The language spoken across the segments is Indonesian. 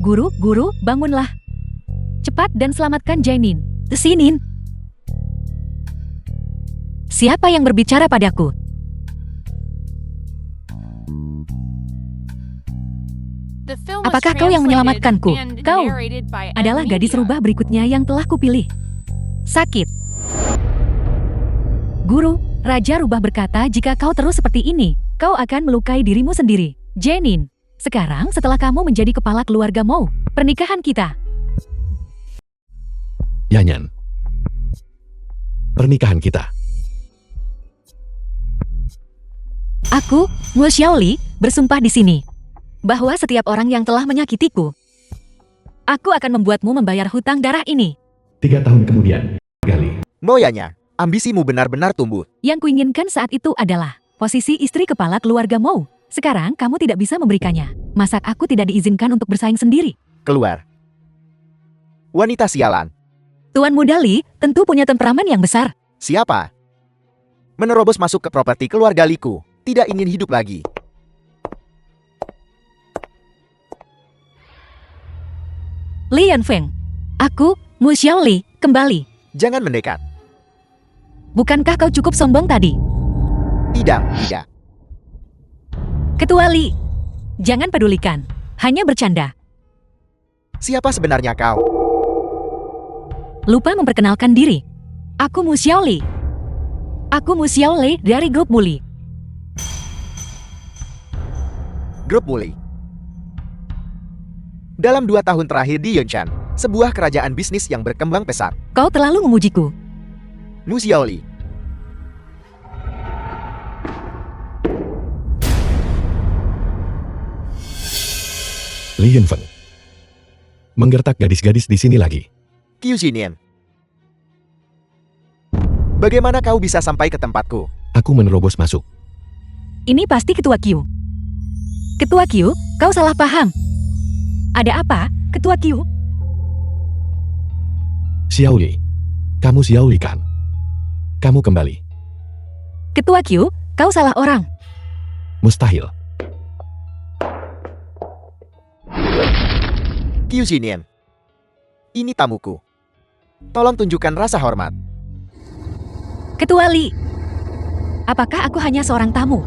Guru, bangunlah. Cepat dan selamatkan Jainin. Sinin. Siapa yang berbicara padaku? Apakah kau yang menyelamatkanku? Kau adalah gadis rubah berikutnya yang telah kupilih. Sakit. Guru, Raja Rubah berkata jika kau terus seperti ini, kau akan melukai dirimu sendiri. Jainin, sekarang setelah kamu menjadi kepala keluarga Mou, pernikahan kita. Yanyan. Pernikahan kita. Aku, Mu Xiaoli, bersumpah di sini bahwa setiap orang yang telah menyakitiku, aku akan membuatmu membayar hutang darah ini. 3 tahun kemudian, Gali. Moyanya, ambisimu benar-benar tumbuh. Yang kuinginkan saat itu adalah posisi istri kepala keluarga Mou. Sekarang kamu tidak bisa memberikannya. Masa aku tidak diizinkan untuk bersaing sendiri? Keluar. Wanita sialan. Tuan Muda Li tentu punya temperamen yang besar. Siapa? Menerobos masuk ke properti keluarga Liku. Tidak ingin hidup lagi. Li Yanfeng. Aku, Mu Xiaoli, kembali. Jangan mendekat. Bukankah kau cukup sombong tadi? Tidak. Ketua Li, jangan pedulikan. Hanya bercanda. Siapa sebenarnya kau? Lupa memperkenalkan diri. Aku Mu Xiaoli. Aku Mu Xiaoli dari grup Muli. Grup Muli. Dalam 2 tahun terakhir di Yunshan, sebuah kerajaan bisnis yang berkembang pesat. Kau terlalu memujiku. Mu Xiaoli. Li Yunfeng. Menggertak gadis-gadis di sini lagi. Qiu Xinian. Bagaimana kau bisa sampai ke tempatku? Aku menerobos masuk. Ini pasti Ketua Qiu. Ketua Qiu, kau salah paham. Ada apa, Ketua Qiu? Xiaoli. Kamu Xiaoli kan? Kamu kembali. Ketua Qiu, kau salah orang. Mustahil. Qiu Xinian. Ini tamuku. Tolong tunjukkan rasa hormat. Ketua Li, apakah aku hanya seorang tamu?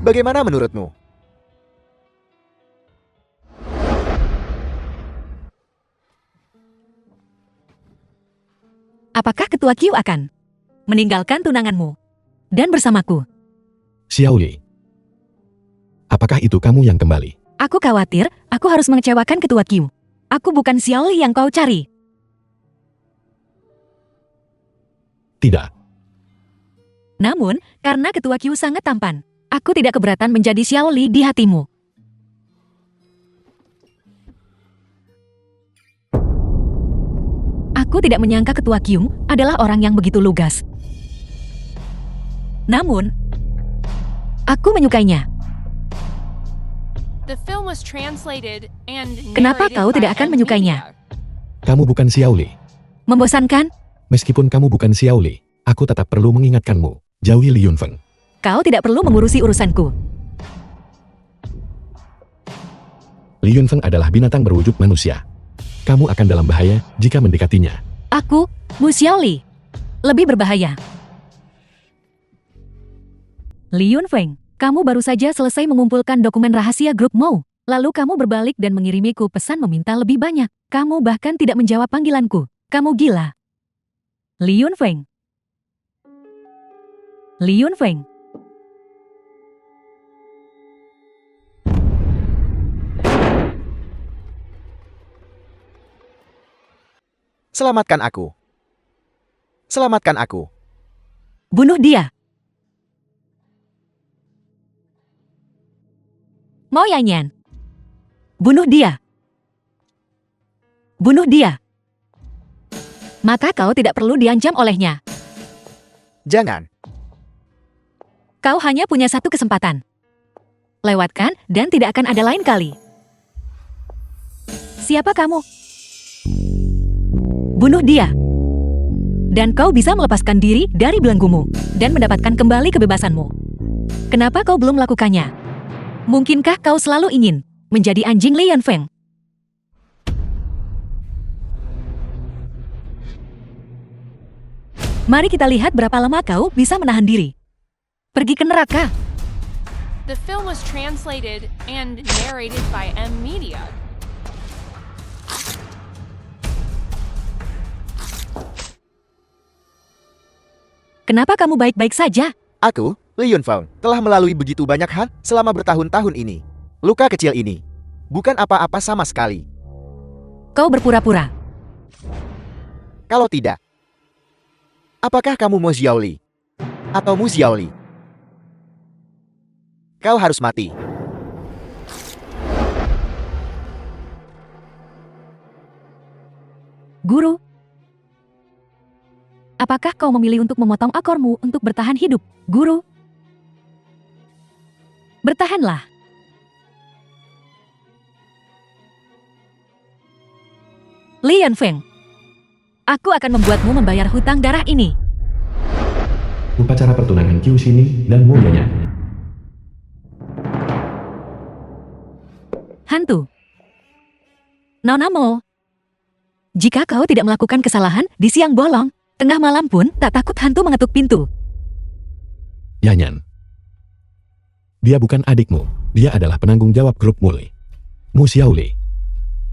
Bagaimana menurutmu? Apakah Ketua Qiu akan meninggalkan tunanganmu dan bersamaku? Xiaoli. Apakah itu kamu yang kembali? Aku khawatir aku harus mengecewakan Ketua Qiu. Aku bukan Xiaoli yang kau cari. Tidak. Namun, karena Ketua Qiu sangat tampan, aku tidak keberatan menjadi Xiaoli di hatimu. Aku tidak menyangka Ketua Qiu adalah orang yang begitu lugas. Namun, aku menyukainya. Kenapa kau tidak akan menyukainya? Kamu bukan Xiaoli. Membosankan? Meskipun kamu bukan Xiaoli, aku tetap perlu mengingatkanmu. Jauhi Li Yunfeng. Kau tidak perlu mengurusi urusanku. Li Yunfeng adalah binatang berwujud manusia. Kamu akan dalam bahaya jika mendekatinya. Aku, Mu Xiaoli, lebih berbahaya. Li Yunfeng, kamu baru saja selesai mengumpulkan dokumen rahasia grup Mou. Lalu kamu berbalik dan mengirimiku pesan meminta lebih banyak. Kamu bahkan tidak menjawab panggilanku. Kamu gila. Li Yunfeng. Li Yunfeng. Selamatkan aku. Selamatkan aku. Bunuh dia. Mo Yanyan. Bunuh dia. Bunuh dia. Maka kau tidak perlu diancam olehnya. Jangan. Kau hanya punya satu kesempatan. Lewatkan dan tidak akan ada lain kali. Siapa kamu? Bunuh dia. Dan kau bisa melepaskan diri dari belenggumu dan mendapatkan kembali kebebasanmu. Kenapa kau belum melakukannya? Mungkinkah kau selalu ingin menjadi anjing Li Yunfeng. Mari kita lihat berapa lama kau bisa menahan diri. Pergi ke neraka. The film was translated and narrated by M Media. Kenapa kamu baik-baik saja? Aku, Li Yunfeng, telah melalui begitu banyak hal selama bertahun-tahun ini. Luka kecil ini bukan apa-apa sama sekali. Kau berpura-pura. Kalau tidak, apakah kamu Mo Xiaoli? Atau Mu Xiaoli? Kau harus mati. Guru, apakah kau memilih untuk memotong ekormu untuk bertahan hidup? Guru, bertahanlah. Li Yunfeng, aku akan membuatmu membayar hutang darah ini. Upacara pertunangan Qiu Xinin dan Mu Yanyan. Hantu. Nona Mo, jika kau tidak melakukan kesalahan di siang bolong, tengah malam pun tak takut hantu mengetuk pintu. Yanyan. Dia bukan adikmu. Dia adalah penanggung jawab grup Muli. Mu Xiaoli.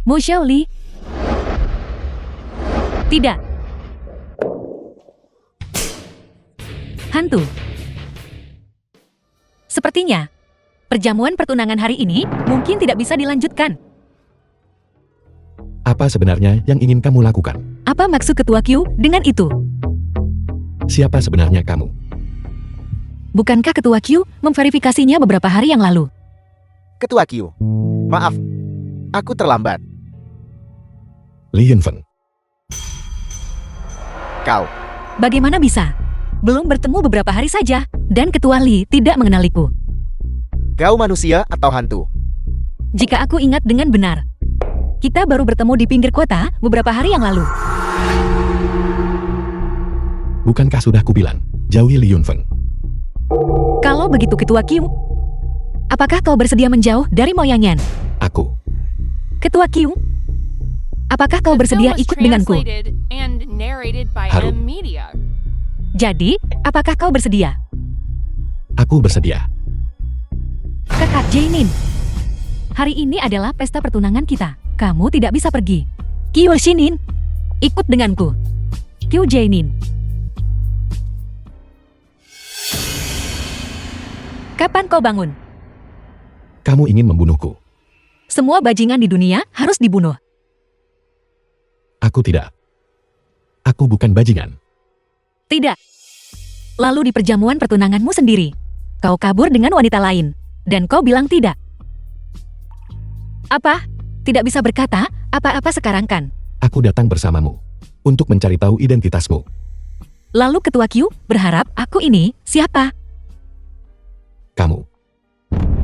Mu Xiaoli. Tidak. Hantu. Sepertinya, perjamuan pertunangan hari ini mungkin tidak bisa dilanjutkan. Apa sebenarnya yang ingin kamu lakukan? Apa maksud Ketua Q dengan itu? Siapa sebenarnya kamu? Bukankah Ketua Q memverifikasinya beberapa hari yang lalu? Ketua Q, maaf, aku terlambat. Li Yunfeng. Kau, Bagaimana bisa? Belum bertemu beberapa hari saja, dan Ketua Li tidak mengenaliku. kau manusia atau hantu? Jika aku ingat dengan benar, kita baru bertemu di pinggir kota beberapa hari yang lalu. Bukankah sudah kubilang, jauhi Li Yunfeng? Kalau begitu Ketua Q, apakah kau bersedia menjauh dari Mo Yanyan? Aku. Ketua Q, apakah kau The film bersedia was ikut denganku? translated and narrated by Haru. M Media. Jadi, apakah kau bersedia? Aku bersedia. Kakak Jainin, hari ini adalah pesta pertunangan kita. Kamu tidak bisa pergi. Kyo Shinin, ikut denganku. Kyo Jainin. Kapan kau bangun? Kamu ingin membunuhku. Semua bajingan di dunia harus dibunuh. Aku tidak. Aku bukan bajingan. Tidak. Lalu di perjamuan pertunanganmu sendiri, kau kabur dengan wanita lain, dan kau bilang tidak. Apa? Tidak bisa berkata apa-apa sekarang kan? Aku datang bersamamu untuk mencari tahu identitasmu. Lalu Ketua Q berharap aku ini siapa? Kamu.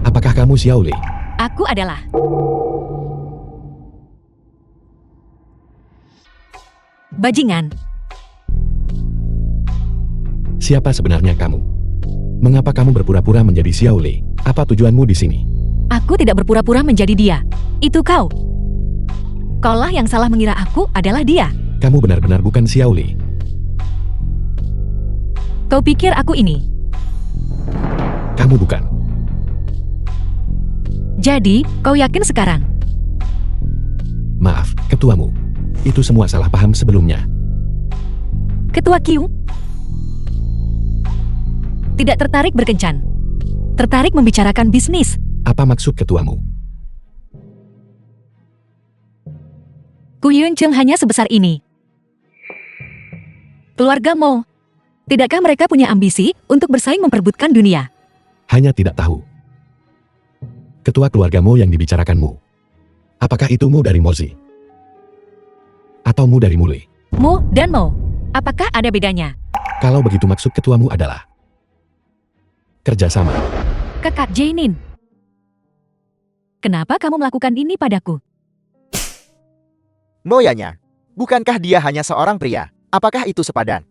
Apakah kamu Xiaoli? Aku adalah. Bajingan. Siapa sebenarnya kamu? Mengapa kamu berpura-pura menjadi Xiaoli? Apa tujuanmu di sini? Aku tidak berpura-pura menjadi dia. Itu kau. Kaulah yang salah mengira aku adalah dia. Kamu benar-benar bukan Xiaoli. Kau pikir aku ini? Kamu bukan. Jadi, kau yakin sekarang? Maaf, ketuamu. Itu semua salah paham sebelumnya. Ketua Q? Tidak tertarik berkencan. Tertarik membicarakan bisnis. Apa maksud ketuamu? Ku Yun Cheng hanya sebesar ini. Keluarga Mo. Tidakkah mereka punya ambisi untuk bersaing memperebutkan dunia? Hanya tidak tahu. Ketua keluargamu yang dibicarakanmu. Apakah itu Mu dari Mozi? Atau Mu dari Muli? Mo dan Mo. Apakah ada bedanya? Kalau begitu maksud ketuamu adalah kerjasama. Kakak Jainin. Kenapa kamu melakukan ini padaku? Mo Yanyan, bukankah dia hanya seorang pria? Apakah itu sepadan?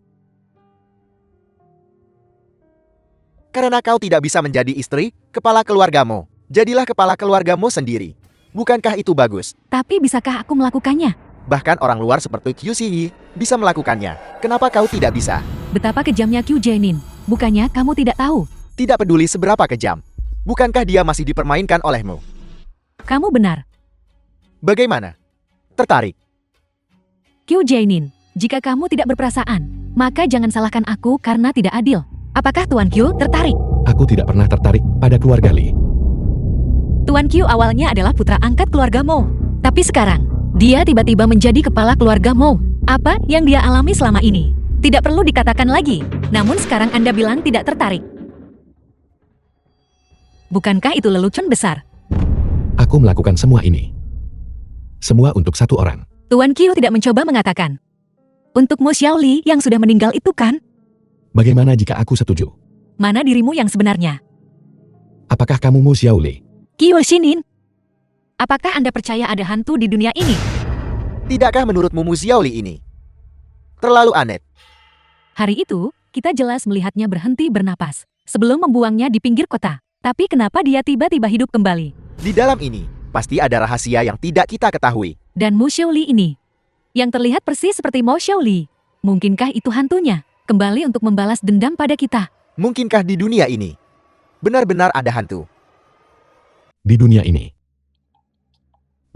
Karena kau tidak bisa menjadi istri, kepala keluargamu. Jadilah kepala keluargamu sendiri. Bukankah itu bagus? Tapi bisakah aku melakukannya? Bahkan orang luar seperti Qiu Xinyi bisa melakukannya. Kenapa kau tidak bisa? Betapa kejamnya Qiu Jainin. Bukannya kamu tidak tahu? Tidak peduli seberapa kejam. Bukankah dia masih dipermainkan olehmu? Kamu benar. Bagaimana? Tertarik? Qiu Jainin, jika kamu tidak berperasaan, maka jangan salahkan aku karena tidak adil. Apakah Tuan Qiu tertarik? Aku tidak pernah tertarik pada keluarga Li. Tuan Qiu awalnya adalah putra angkat keluarga Mou. Tapi sekarang, dia tiba-tiba menjadi kepala keluarga Mou. Apa yang dia alami selama ini? Tidak perlu dikatakan lagi. Namun sekarang Anda bilang tidak tertarik. Bukankah itu lelucon besar? Aku melakukan semua ini. Semua untuk satu orang. Tuan Qiu tidak mencoba mengatakan. Untuk Mu Xiaoli yang sudah meninggal itu kan? Bagaimana jika aku setuju? Mana dirimu yang sebenarnya? Apakah kamu Mu Xiaoli? Qiu Xinin. Apakah Anda percaya ada hantu di dunia ini? Tidakkah menurutmu Mu Xiaoli ini terlalu aneh? Hari itu, kita jelas melihatnya berhenti bernapas sebelum membuangnya di pinggir kota. Tapi kenapa dia tiba-tiba hidup kembali? Di dalam ini, pasti ada rahasia yang tidak kita ketahui. Dan Mu Xiaoli ini, yang terlihat persis seperti Mu Xiaoli, mungkinkah itu hantunya kembali untuk membalas dendam pada kita? Mungkinkah di dunia ini benar-benar ada hantu? Di dunia ini,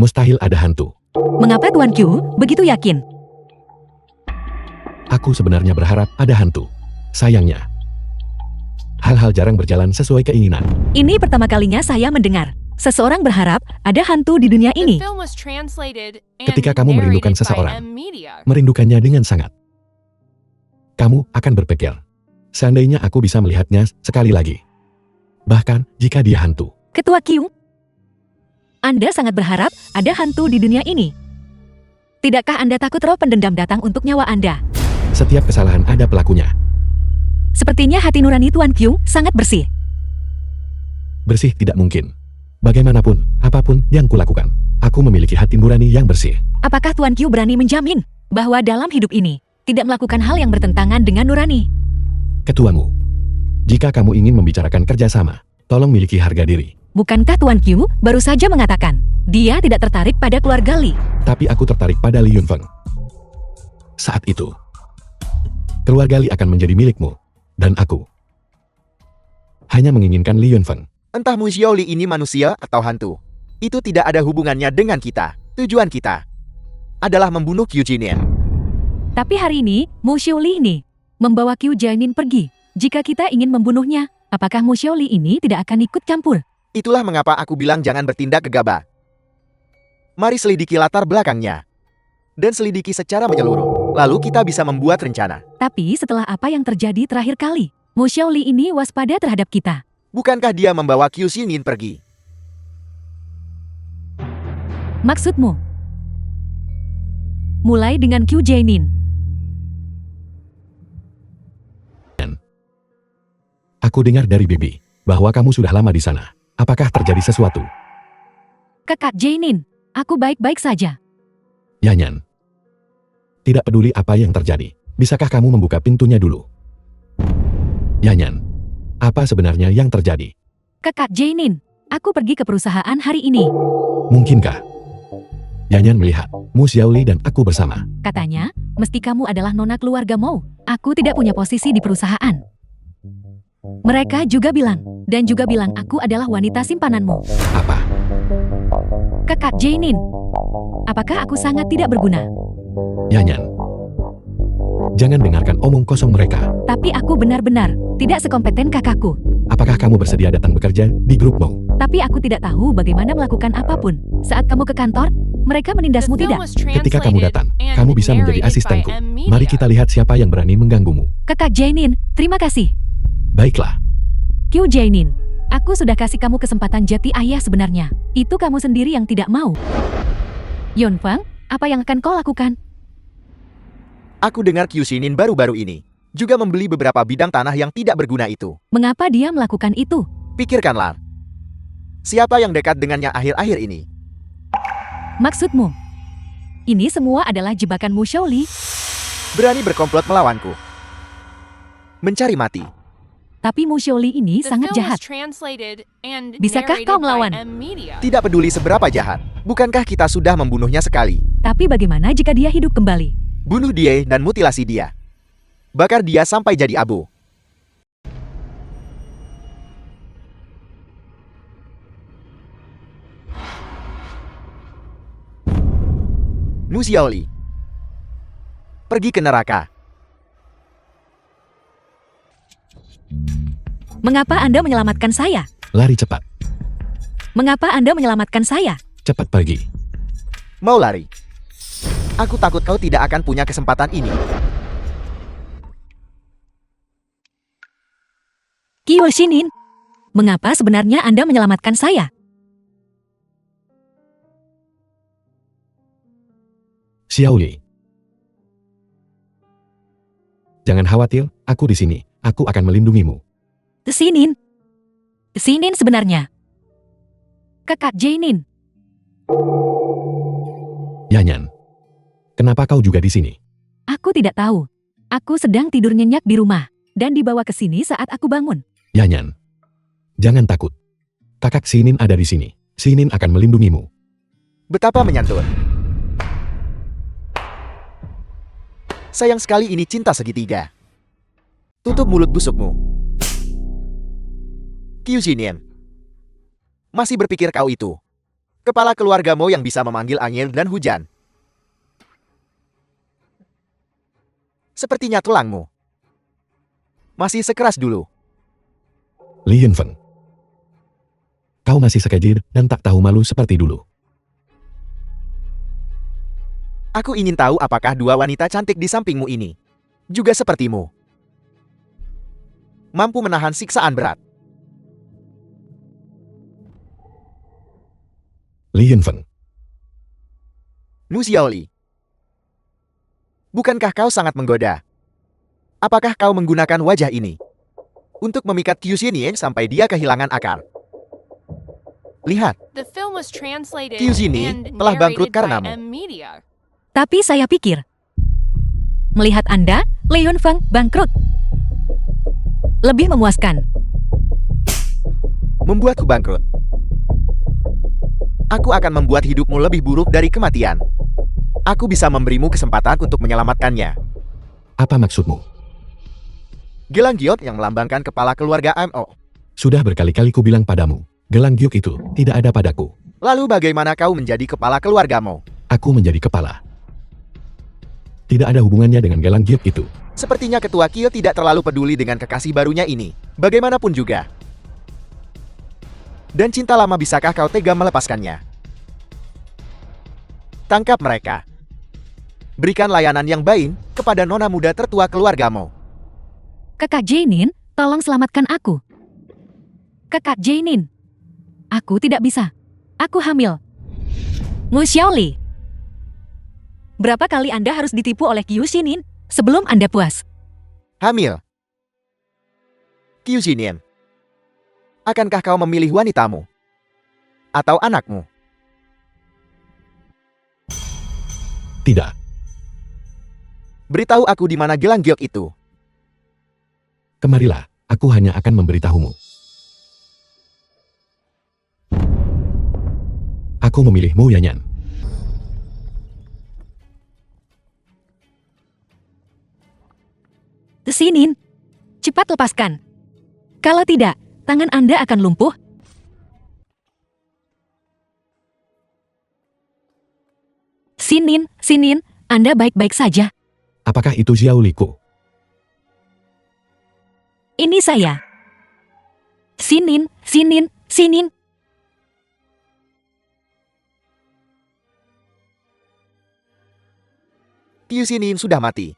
mustahil ada hantu. Mengapa Tuan Qiu begitu yakin? Aku sebenarnya berharap ada hantu. Sayangnya, hal-hal jarang berjalan sesuai keinginan. Ini pertama kalinya saya mendengar seseorang berharap ada hantu di dunia The ini. film was translated and Ketika kamu merindukan narrated by seseorang, M-Media. merindukannya dengan sangat. Kamu akan berpikir, seandainya aku bisa melihatnya sekali lagi. Bahkan jika dia hantu. Ketua Qiu, Anda sangat berharap ada hantu di dunia ini. Tidakkah Anda takut roh pendendam datang untuk nyawa Anda? Setiap kesalahan ada pelakunya. Sepertinya hati nurani Tuan Qiu sangat bersih. Bersih tidak mungkin. Bagaimanapun, apapun yang kulakukan, aku memiliki hati nurani yang bersih. Apakah Tuan Qiu berani menjamin bahwa dalam hidup ini tidak melakukan hal yang bertentangan dengan nurani? Ketuamu, jika kamu ingin membicarakan kerjasama, tolong miliki harga diri. Bukankah Tuan Qiu baru saja mengatakan dia tidak tertarik pada keluarga Li? Tapi aku tertarik pada Li Yunfeng. Saat itu, keluarga Li akan menjadi milikmu, dan aku hanya menginginkan Li Yunfeng. Entah Mu Xiaoli ini manusia atau hantu, itu tidak ada hubungannya dengan kita. Tujuan kita adalah membunuh Qiu Jinin. Tapi hari ini, Mu Xiaoli ini membawa Qiu Jainin pergi. Jika kita ingin membunuhnya, apakah Mu Xiaoli ini tidak akan ikut campur? Itulah mengapa aku bilang jangan bertindak gegabah. Mari selidiki latar belakangnya. Dan selidiki secara menyeluruh. Lalu kita bisa membuat rencana. Tapi setelah apa yang terjadi terakhir kali, Mu Xiaoli ini waspada terhadap kita. Bukankah dia membawa Qiu Xinin pergi? Maksudmu? Mulai dengan Qiu Jainin. Aku dengar dari Bibi bahwa kamu sudah lama di sana. Apakah terjadi sesuatu? Kakak Jainin, aku baik-baik saja. Yanyan. Tidak peduli apa yang terjadi. Bisakah kamu membuka pintunya dulu? Yanyan. Apa sebenarnya yang terjadi? Kakak Jainin, aku pergi ke perusahaan hari ini. Mungkinkah Yanyan melihat Mu Xiaoli dan aku bersama? Katanya, mesti kamu adalah nona keluarga Mou. Aku tidak punya posisi di perusahaan. Mereka juga bilang, dan juga bilang aku adalah wanita simpananmu. Apa? Kakak Jainin, apakah aku sangat tidak berguna? Yanyan. Jangan dengarkan omong kosong mereka. Tapi aku benar-benar tidak sekompeten kakakku. Apakah kamu bersedia datang bekerja di grup Mo? Tapi aku tidak tahu bagaimana melakukan apapun. Saat kamu ke kantor, mereka menindasmu The film tidak. was Ketika kamu translated datang, and kamu bisa menjadi narrated by asistenku. M-Media. Mari kita lihat siapa yang berani mengganggumu. Kakak Jainin, terima kasih. Baiklah. Qiu Jainin, aku sudah kasih kamu kesempatan jati ayah sebenarnya. Itu kamu sendiri yang tidak mau. Yunfeng, apa yang akan kau lakukan? Aku dengar Qiu Xinin baru-baru ini juga membeli beberapa bidang tanah yang tidak berguna itu. Mengapa dia melakukan itu? Pikirkanlah. Siapa yang dekat dengannya akhir-akhir ini? Maksudmu? Ini semua adalah jebakan Mu Xiaoli. Berani berkomplot melawanku. Mencari mati. Tapi Mu Xiaoli ini The sangat film jahat. was translated and Bisakah narrated kau by melawan? M Media. Tidak peduli seberapa jahat, bukankah kita sudah membunuhnya sekali? Tapi bagaimana jika dia hidup kembali? Bunuh dia dan mutilasi dia. Bakar dia sampai jadi abu. Mu Xiaoli, pergi ke neraka. Mengapa Anda menyelamatkan saya? Lari cepat. Mengapa Anda menyelamatkan saya? Cepat pergi. Mau lari? Aku takut kau tidak akan punya kesempatan ini. Kyo Shinin, mengapa sebenarnya Anda menyelamatkan saya? Xiaoli. Jangan khawatir, aku di sini. Aku akan melindungimu. Shinin. Shinin sebenarnya. Kakak Jainin. Yanyan. Kenapa kau juga di sini? Aku tidak tahu. Aku sedang tidur nyenyak di rumah dan dibawa ke sini saat aku bangun. Yanyan. Jangan takut. Kakak Shinin ada di sini. Shinin akan melindungimu. Betapa menyantun. Sayang sekali ini cinta segitiga. Tutup mulut busukmu. Kyu Xinian. Masih berpikir kau itu? Kepala keluargamu yang bisa memanggil angin dan hujan. Sepertinya tulangmu. Masih sekeras dulu. Li Yunfeng. Kau masih sekejir dan tak tahu malu seperti dulu. Aku ingin tahu apakah dua wanita cantik di sampingmu ini juga sepertimu. Mampu menahan siksaan berat. Li Yunfeng. Mu Xiaoli. Bukankah kau sangat menggoda? Apakah kau menggunakan wajah ini untuk memikat Kyu Xinian sampai dia kehilangan akal? Lihat, The film was translated Kyu Xini and telah bangkrut narrated by karenamu. M Media. Tapi saya pikir, melihat Anda, Li Yunfeng bangkrut. Lebih memuaskan. Membuatku bangkrut. Aku akan membuat hidupmu lebih buruk dari kematian. Aku bisa memberimu kesempatan untuk menyelamatkannya. Apa maksudmu? Gelang giok yang melambangkan kepala keluarga MO. Sudah berkali-kali ku bilang padamu, gelang giok itu tidak ada padaku. Lalu bagaimana kau menjadi kepala keluargamu? Aku menjadi kepala. Tidak ada hubungannya dengan gelang giok itu. Sepertinya ketua Kyo tidak terlalu peduli dengan kekasih barunya ini. Bagaimanapun juga. Dan cinta lama bisakah kau tega melepaskannya? Tangkap mereka. Berikan layanan yang baik kepada nona muda tertua keluargamu. Kakak Jainin, tolong selamatkan aku. Kakak Jainin. Aku tidak bisa. Aku hamil. Mu Xiaoli. Berapa kali Anda harus ditipu oleh Kyu Xinin sebelum Anda puas? Hamil. Kyu Xinian. Akankah kau memilih wanitamu? Atau anakmu? Tidak. Beritahu aku di mana gelang giok itu. Kemarilah, aku hanya akan memberitahumu. Aku memilihmu, Yanyan. Xinin, cepat lepaskan. Kalau tidak, tangan Anda akan lumpuh. Xinin, Anda baik-baik saja. Apakah itu Xiao Liku? Ini saya. Xinin. Kyu Xinian sudah mati.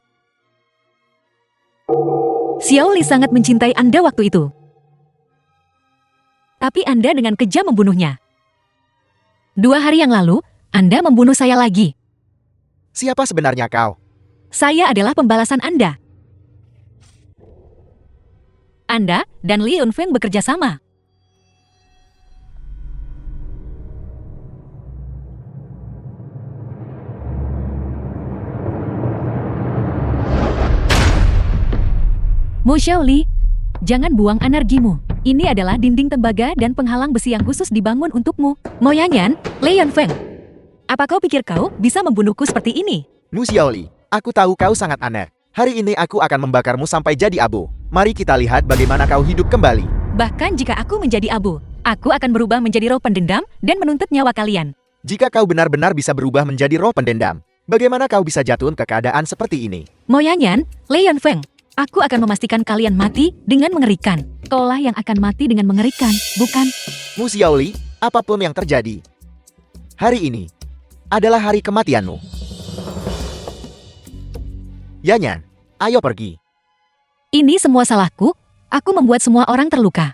Xiaoli sangat mencintai Anda waktu itu. Tapi Anda dengan kejam membunuhnya. 2 hari yang lalu, Anda membunuh saya lagi. Siapa sebenarnya kau? Saya adalah pembalasan Anda. Anda dan Li Yunfeng bekerja sama. Mu Xiaoli, Jangan buang energimu. Ini adalah dinding tembaga dan penghalang besi yang khusus dibangun untukmu. Mo Yanyan, Lei Yunfeng. Apa kau pikir kau bisa membunuhku seperti ini? Mu Xiaoli, aku tahu kau sangat aneh. Hari ini aku akan membakarmu sampai jadi abu. Mari kita lihat bagaimana kau hidup kembali. Bahkan jika aku menjadi abu, aku akan berubah menjadi roh pendendam dan menuntut nyawa kalian. Jika kau benar-benar bisa berubah menjadi roh pendendam, bagaimana kau bisa jatuh ke keadaan seperti ini? Mo Yanyan, Lei Yunfeng. Aku akan memastikan kalian mati dengan mengerikan. Kaulah yang akan mati dengan mengerikan, bukan? Mu Xiaoli, apapun yang terjadi, hari ini adalah hari kematianmu. Yanyan, ayo pergi. Ini semua salahku. Aku membuat semua orang terluka.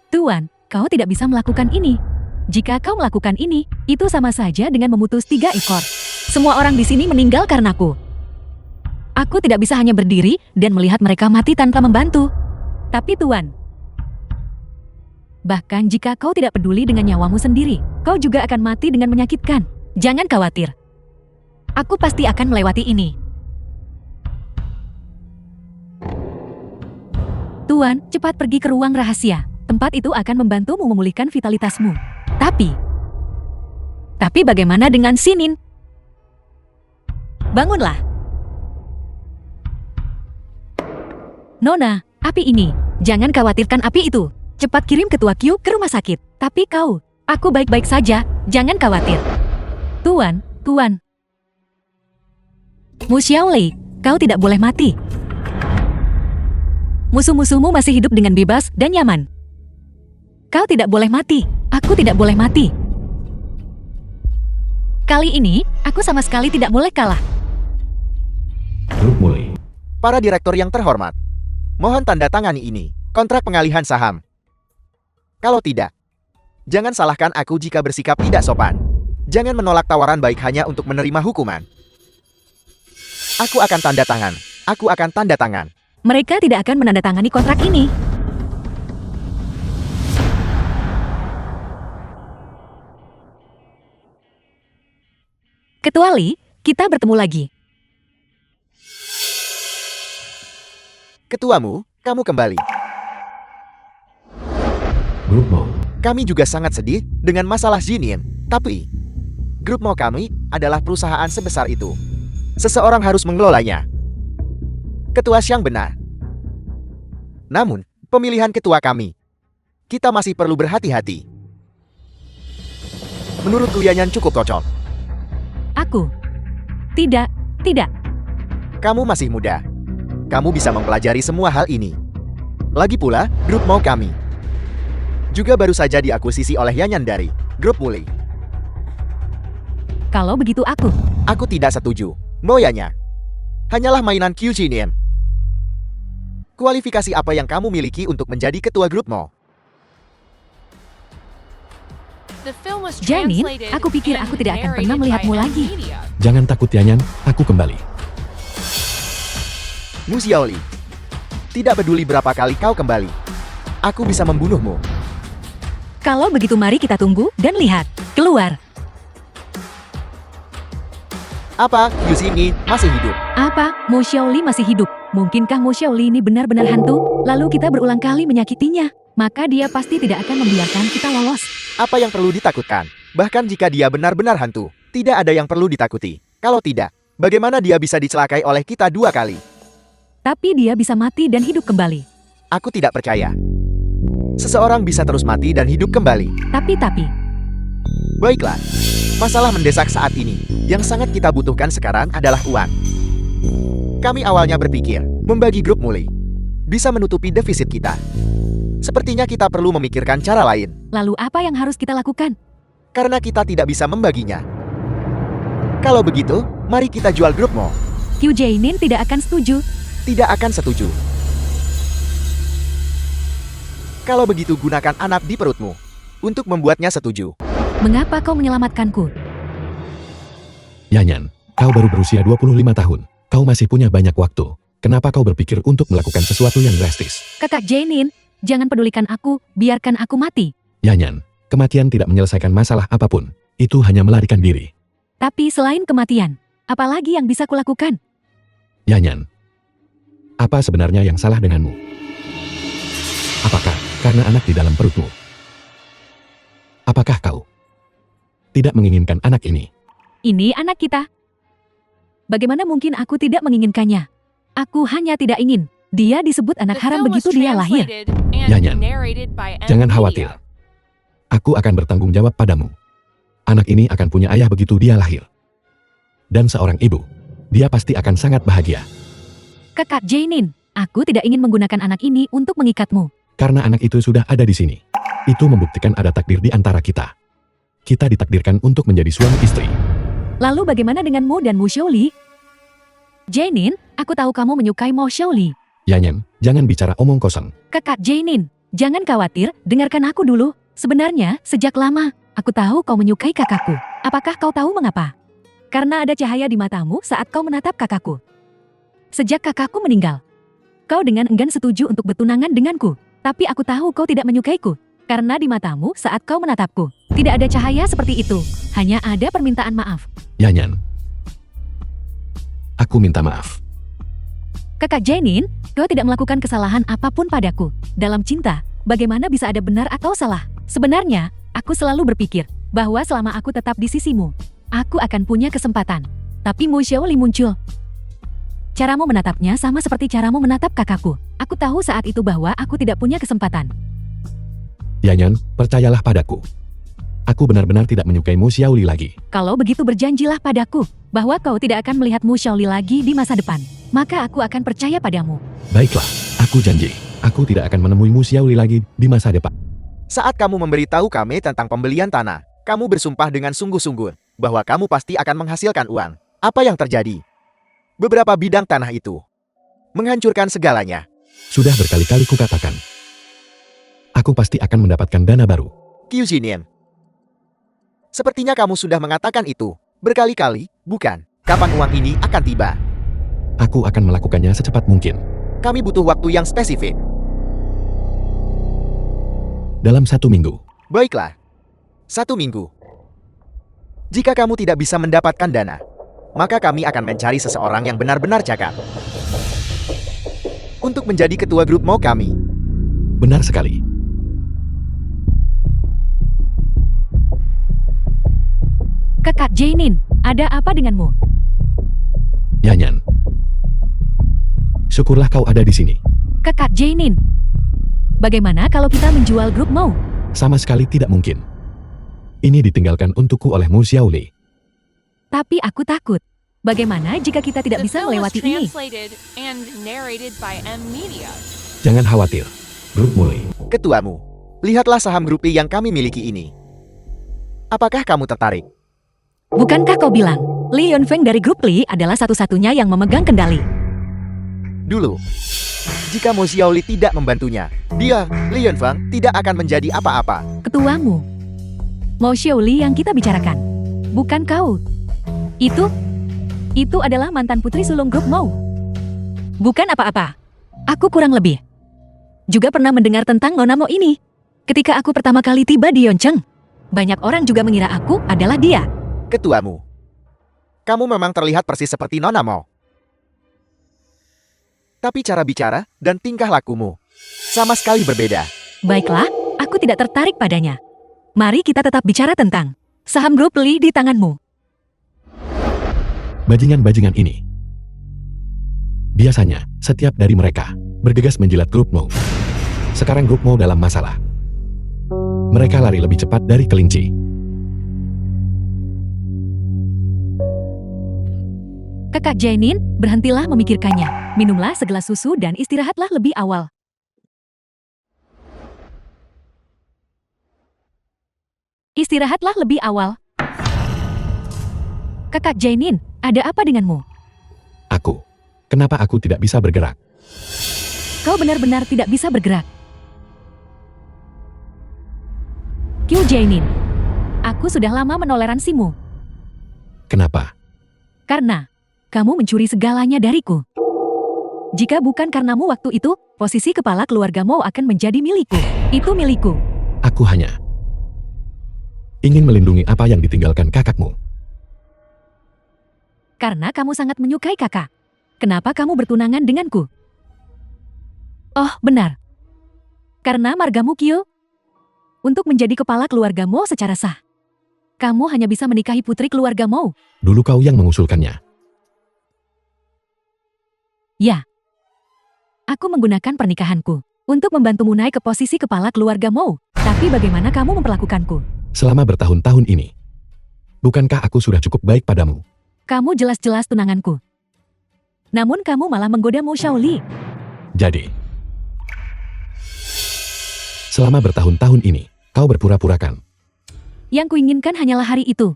Tuan, kau tidak bisa melakukan ini. Jika kau melakukan ini, itu sama saja dengan memutus 3 ekor. Semua orang di sini meninggal karenaku. Aku tidak bisa hanya berdiri dan melihat mereka mati tanpa membantu. Tapi Tuan, bahkan jika kau tidak peduli dengan nyawamu sendiri, kau juga akan mati dengan menyakitkan. Jangan khawatir. Aku pasti akan melewati ini. Tuan, cepat pergi ke ruang rahasia. Tempat itu akan membantumu memulihkan vitalitasmu. Tapi bagaimana dengan Sinin? Bangunlah. Nona, api ini. Jangan khawatirkan api itu. Cepat kirim ketua Q ke rumah sakit. Tapi kau, aku baik-baik saja. Jangan khawatir. Tuan. Mu Xiaoli, kau tidak boleh mati. Musuh-musuhmu masih hidup dengan bebas dan nyaman. Kau tidak boleh mati. Aku tidak boleh mati. Kali ini, aku sama sekali tidak boleh kalah. Grup mulai. Para direktur yang terhormat, mohon tanda tangani ini, kontrak pengalihan saham. Kalau tidak, jangan salahkan aku jika bersikap tidak sopan. Jangan menolak tawaran baik hanya untuk menerima hukuman. Aku akan tanda tangan. Aku akan tanda tangan. Mereka tidak akan menandatangani kontrak ini. Kecuali kita bertemu lagi. Ketuamu, kamu kembali. Grup Mo. Kami juga sangat sedih dengan masalah Jinin. Tapi, grup Mo kami adalah perusahaan sebesar itu. Seseorang harus mengelolanya. Ketua Xiang benar. Namun, pemilihan ketua kami, kita masih perlu berhati-hati. Menurutku Yanyan cukup cocok. Aku. Tidak. Kamu masih muda. Kamu bisa mempelajari semua hal ini. Lagi pula, grup Mo kami juga baru saja diakuisisi oleh Yanyan dari grup Mulai. Kalau begitu Aku tidak setuju. Mo Yanyan hanyalah mainan Q Jinin. Kualifikasi apa yang kamu miliki untuk menjadi ketua grup Mo? The film was Janin, translated aku pikir and aku tidak akan pernah narrated melihatmu by lagi. Media. Jangan takut Yanyan, aku kembali. Mu Xiaoli, tidak peduli berapa kali kau kembali, aku bisa membunuhmu. Kalau begitu mari kita tunggu dan lihat. Keluar. Apa Q ini masih hidup? Apa? Mo Xiaoli masih hidup. Mungkinkah Mo Xiaoli ini benar-benar hantu? Lalu kita berulang kali menyakitinya. Maka dia pasti tidak akan membiarkan kita lolos. Apa yang perlu ditakutkan? Bahkan jika dia benar-benar hantu, tidak ada yang perlu ditakuti. Kalau tidak, bagaimana dia bisa dicelakai oleh kita 2 kali? Tapi dia bisa mati dan hidup kembali. Aku tidak percaya. Seseorang bisa terus mati dan hidup kembali. Tapi. Baiklah, masalah mendesak saat ini. Yang sangat kita butuhkan sekarang adalah uang. Kami awalnya berpikir, membagi grup Mulai bisa menutupi defisit kita. Sepertinya kita perlu memikirkan cara lain. Lalu apa yang harus kita lakukan? Karena kita tidak bisa membaginya. Kalau begitu, mari kita jual grup Mo. Q Jainin tidak akan setuju. Tidak akan setuju. Kalau begitu gunakan anak di perutmu untuk membuatnya setuju. Mengapa kau menyelamatkanku? Yanyan, kau baru berusia 25 tahun. Kau masih punya banyak waktu. Kenapa kau berpikir untuk melakukan sesuatu yang drastis? Kakak Jainin, jangan pedulikan aku, biarkan aku mati. Yanyan, kematian tidak menyelesaikan masalah apapun. Itu hanya melarikan diri. Tapi selain kematian, apalagi yang bisa kulakukan? Yanyan, apa sebenarnya yang salah denganmu? Apakah karena anak di dalam perutmu? Apakah kau tidak menginginkan anak ini? Ini anak kita. Bagaimana mungkin aku tidak menginginkannya? Aku hanya tidak ingin. Dia disebut anak The haram film was begitu dia lahir. translated and Yanyan, narrated by M jangan Media. khawatir. Aku akan bertanggung jawab padamu. Anak ini akan punya ayah begitu dia lahir. Dan seorang ibu, dia pasti akan sangat bahagia. Kakak Jainin, aku tidak ingin menggunakan anak ini untuk mengikatmu. Karena anak itu sudah ada di sini. Itu membuktikan ada takdir di antara kita. Kita ditakdirkan untuk menjadi suami istri. Lalu bagaimana denganmu dan Mu Xiaoli? Jainin, aku tahu kamu menyukai Mo Xiaoli. Yanyan, jangan bicara omong kosong. Kakak Jainin, jangan khawatir, dengarkan aku dulu. Sebenarnya, sejak lama, aku tahu kau menyukai kakakku. Apakah kau tahu mengapa? Karena ada cahaya di matamu saat kau menatap kakakku. Sejak kakakku meninggal, kau dengan enggan setuju untuk bertunangan denganku. Tapi aku tahu kau tidak menyukaiku. Karena di matamu saat kau menatapku, tidak ada cahaya seperti itu. Hanya ada permintaan maaf. Yanyan, aku minta maaf. Kakak Jainin, kau tidak melakukan kesalahan apapun padaku. Dalam cinta, bagaimana bisa ada benar atau salah? Sebenarnya, aku selalu berpikir bahwa selama aku tetap di sisimu, aku akan punya kesempatan. Tapi Mu Xiaoli muncul. Caramu menatapnya sama seperti caramu menatap kakakku. Aku tahu saat itu bahwa aku tidak punya kesempatan. Yanyan, percayalah padaku. Aku benar-benar tidak menyukai Mu Xiaoli lagi. Kalau begitu berjanjilah padaku bahwa kau tidak akan melihat Mu Xiaoli lagi di masa depan. Maka aku akan percaya padamu. Baiklah, aku janji. Aku tidak akan menemui Mu Xiaoli lagi di masa depan. Saat kamu memberitahu kami tentang pembelian tanah, kamu bersumpah dengan sungguh-sungguh bahwa kamu pasti akan menghasilkan uang. Apa yang terjadi? Beberapa bidang tanah itu menghancurkan segalanya. Sudah berkali-kali kukatakan. Aku pasti akan mendapatkan dana baru. Qiu Zinian, sepertinya kamu sudah mengatakan itu berkali-kali, bukan? Kapan uang ini akan tiba? Aku akan melakukannya secepat mungkin. Kami butuh waktu yang spesifik. Dalam 1 minggu. Baiklah, 1 minggu. Jika kamu tidak bisa mendapatkan dana, maka kami akan mencari seseorang yang benar-benar cakap untuk menjadi ketua grup mau kami. Benar sekali. Kakak Jainin, ada apa denganmu? Yanyan, syukurlah kau ada di sini. Kakak Jainin, bagaimana kalau kita menjual grup Mau? Sama sekali tidak mungkin. Ini ditinggalkan untukku oleh Mu Xiaoli. Tapi aku takut. Bagaimana jika kita tidak The bisa film was melewati ini? translated and narrated by M Media. Jangan khawatir. Grup mulai. Ketuamu, lihatlah saham grup I yang kami miliki ini. Apakah kamu tertarik? Bukankah kau bilang, Li Yunfeng dari grup Li adalah satu-satunya yang memegang kendali? Dulu, jika Mo Xiaoli tidak membantunya, dia, Li Yunfeng, tidak akan menjadi apa-apa. Ketuamu, Mo Xiaoli yang kita bicarakan. Bukan kau. Itu adalah mantan putri sulung grup Mo. Bukan apa-apa. Aku kurang lebih juga pernah mendengar tentang Nona Mo ini. Ketika aku pertama kali tiba di Yoncheng, banyak orang juga mengira aku adalah dia. Ketuamu, kamu memang terlihat persis seperti Nona Mo. Tapi cara bicara dan tingkah lakumu sama sekali berbeda. Baiklah, aku tidak tertarik padanya. Mari kita tetap bicara tentang saham grup Li di tanganmu. Bajingan-bajingan ini. Biasanya, setiap dari mereka bergegas menjilat grup Mo. Sekarang grup Mo dalam masalah. Mereka lari lebih cepat dari kelinci. Kakak Jainin, berhentilah memikirkannya. Minumlah segelas susu dan istirahatlah lebih awal. Istirahatlah lebih awal. Kakak Jainin, ada apa denganmu? Aku. Kenapa aku tidak bisa bergerak? Kau benar-benar tidak bisa bergerak. Qiu Jainin, aku sudah lama menoleransimu. Kenapa? Karena kamu mencuri segalanya dariku. Jika bukan karenamu waktu itu, posisi kepala keluargamu akan menjadi milikku. Itu milikku. Aku hanya Ingin melindungi apa yang ditinggalkan kakakmu. Karena kamu sangat menyukai kakak. Kenapa kamu bertunangan denganku? Oh, benar. Karena margamu Kyo. Untuk menjadi kepala keluarga Mo secara sah. Kamu hanya bisa menikahi putri keluarga Mo. Dulu kau yang mengusulkannya. Ya. Aku menggunakan pernikahanku untuk membantumu naik ke posisi kepala keluarga Mo. Tapi bagaimana kamu memperlakukanku? Selama bertahun-tahun ini. Bukankah aku sudah cukup baik padamu? Kamu jelas-jelas tunanganku. Namun kamu malah menggoda Mo Xiaoli. Jadi, selama bertahun-tahun ini, kau berpura-purakan. Yang kuinginkan hanyalah hari itu.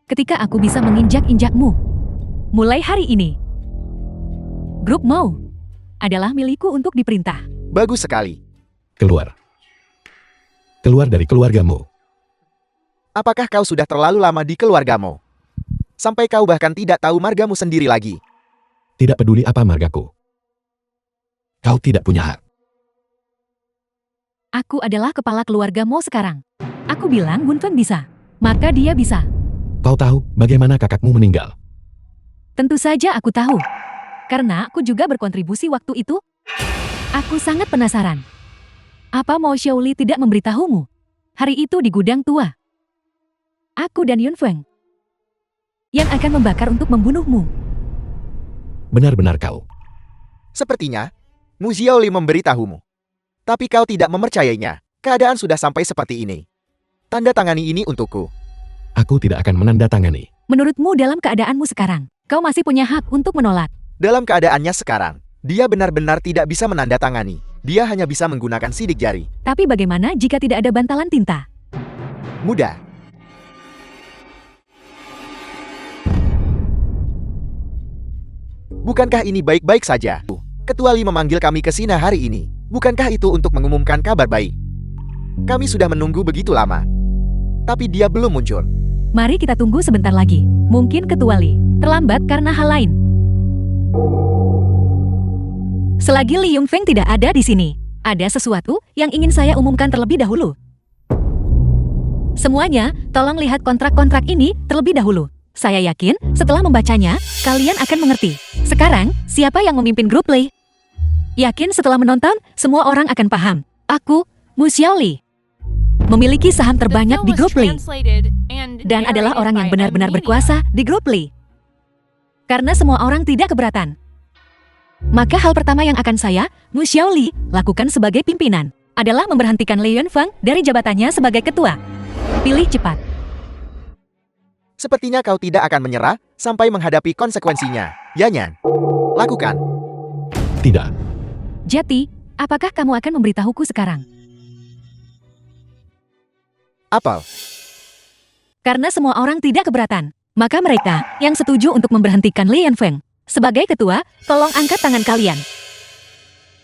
Ketika aku bisa menginjak-injakmu. Mulai hari ini. Grup Mo adalah milikku untuk diperintah. Bagus sekali. Keluar. Keluar dari keluargamu. Apakah kau sudah terlalu lama di keluargamu? Sampai kau bahkan tidak tahu margamu sendiri lagi. Tidak peduli apa margaku. Kau tidak punya hak. Aku adalah kepala keluarga Mo sekarang. Aku bilang Wunfeng bisa. Maka dia bisa. Kau tahu bagaimana kakakmu meninggal? Tentu saja aku tahu. Karena aku juga berkontribusi waktu itu. Aku sangat penasaran. Apa Mo Xiaoli tidak memberitahumu? Hari itu di gudang tua. Aku dan Yunfeng yang akan membakar untuk membunuhmu. Benar-benar kau. Sepertinya, Mu Xiaoli memberitahumu. Tapi kau tidak mempercayainya. Keadaan sudah sampai seperti ini. Tanda tangani ini untukku. Aku tidak akan menandatangani. Menurutmu dalam keadaanmu sekarang, kau masih punya hak untuk menolak. Dalam keadaannya sekarang, dia benar-benar tidak bisa menandatangani. Dia hanya bisa menggunakan sidik jari. Tapi bagaimana jika tidak ada bantalan tinta? Mudah. Bukankah ini baik-baik saja? Ketua Li memanggil kami ke sini hari ini. Bukankah itu untuk mengumumkan kabar baik? Kami sudah menunggu begitu lama. Tapi dia belum muncul. Mari kita tunggu sebentar lagi. Mungkin Ketua Li terlambat karena hal lain. Selagi Li Yunfeng tidak ada di sini, ada sesuatu yang ingin saya umumkan terlebih dahulu. Semuanya, tolong lihat kontrak-kontrak ini terlebih dahulu. Saya yakin, setelah membacanya, kalian akan mengerti. Sekarang, siapa yang memimpin grup Li? Yakin setelah menonton, semua orang akan paham. Aku, Mu Xiaoli, memiliki saham terbanyak di grup Li. Dan adalah orang yang benar-benar berkuasa di grup Li. Karena semua orang tidak keberatan. Maka hal pertama yang akan saya, Mu Xiaoli, lakukan sebagai pimpinan adalah memberhentikan Li Yunfeng dari jabatannya sebagai ketua. Pilih cepat. Sepertinya kau tidak akan menyerah sampai menghadapi konsekuensinya. Yanyan, lakukan. Tidak. Jati, apakah kamu akan memberitahuku sekarang? Apel. Karena semua orang tidak keberatan, maka mereka yang setuju untuk memberhentikan Li Yunfeng sebagai ketua, tolong angkat tangan kalian.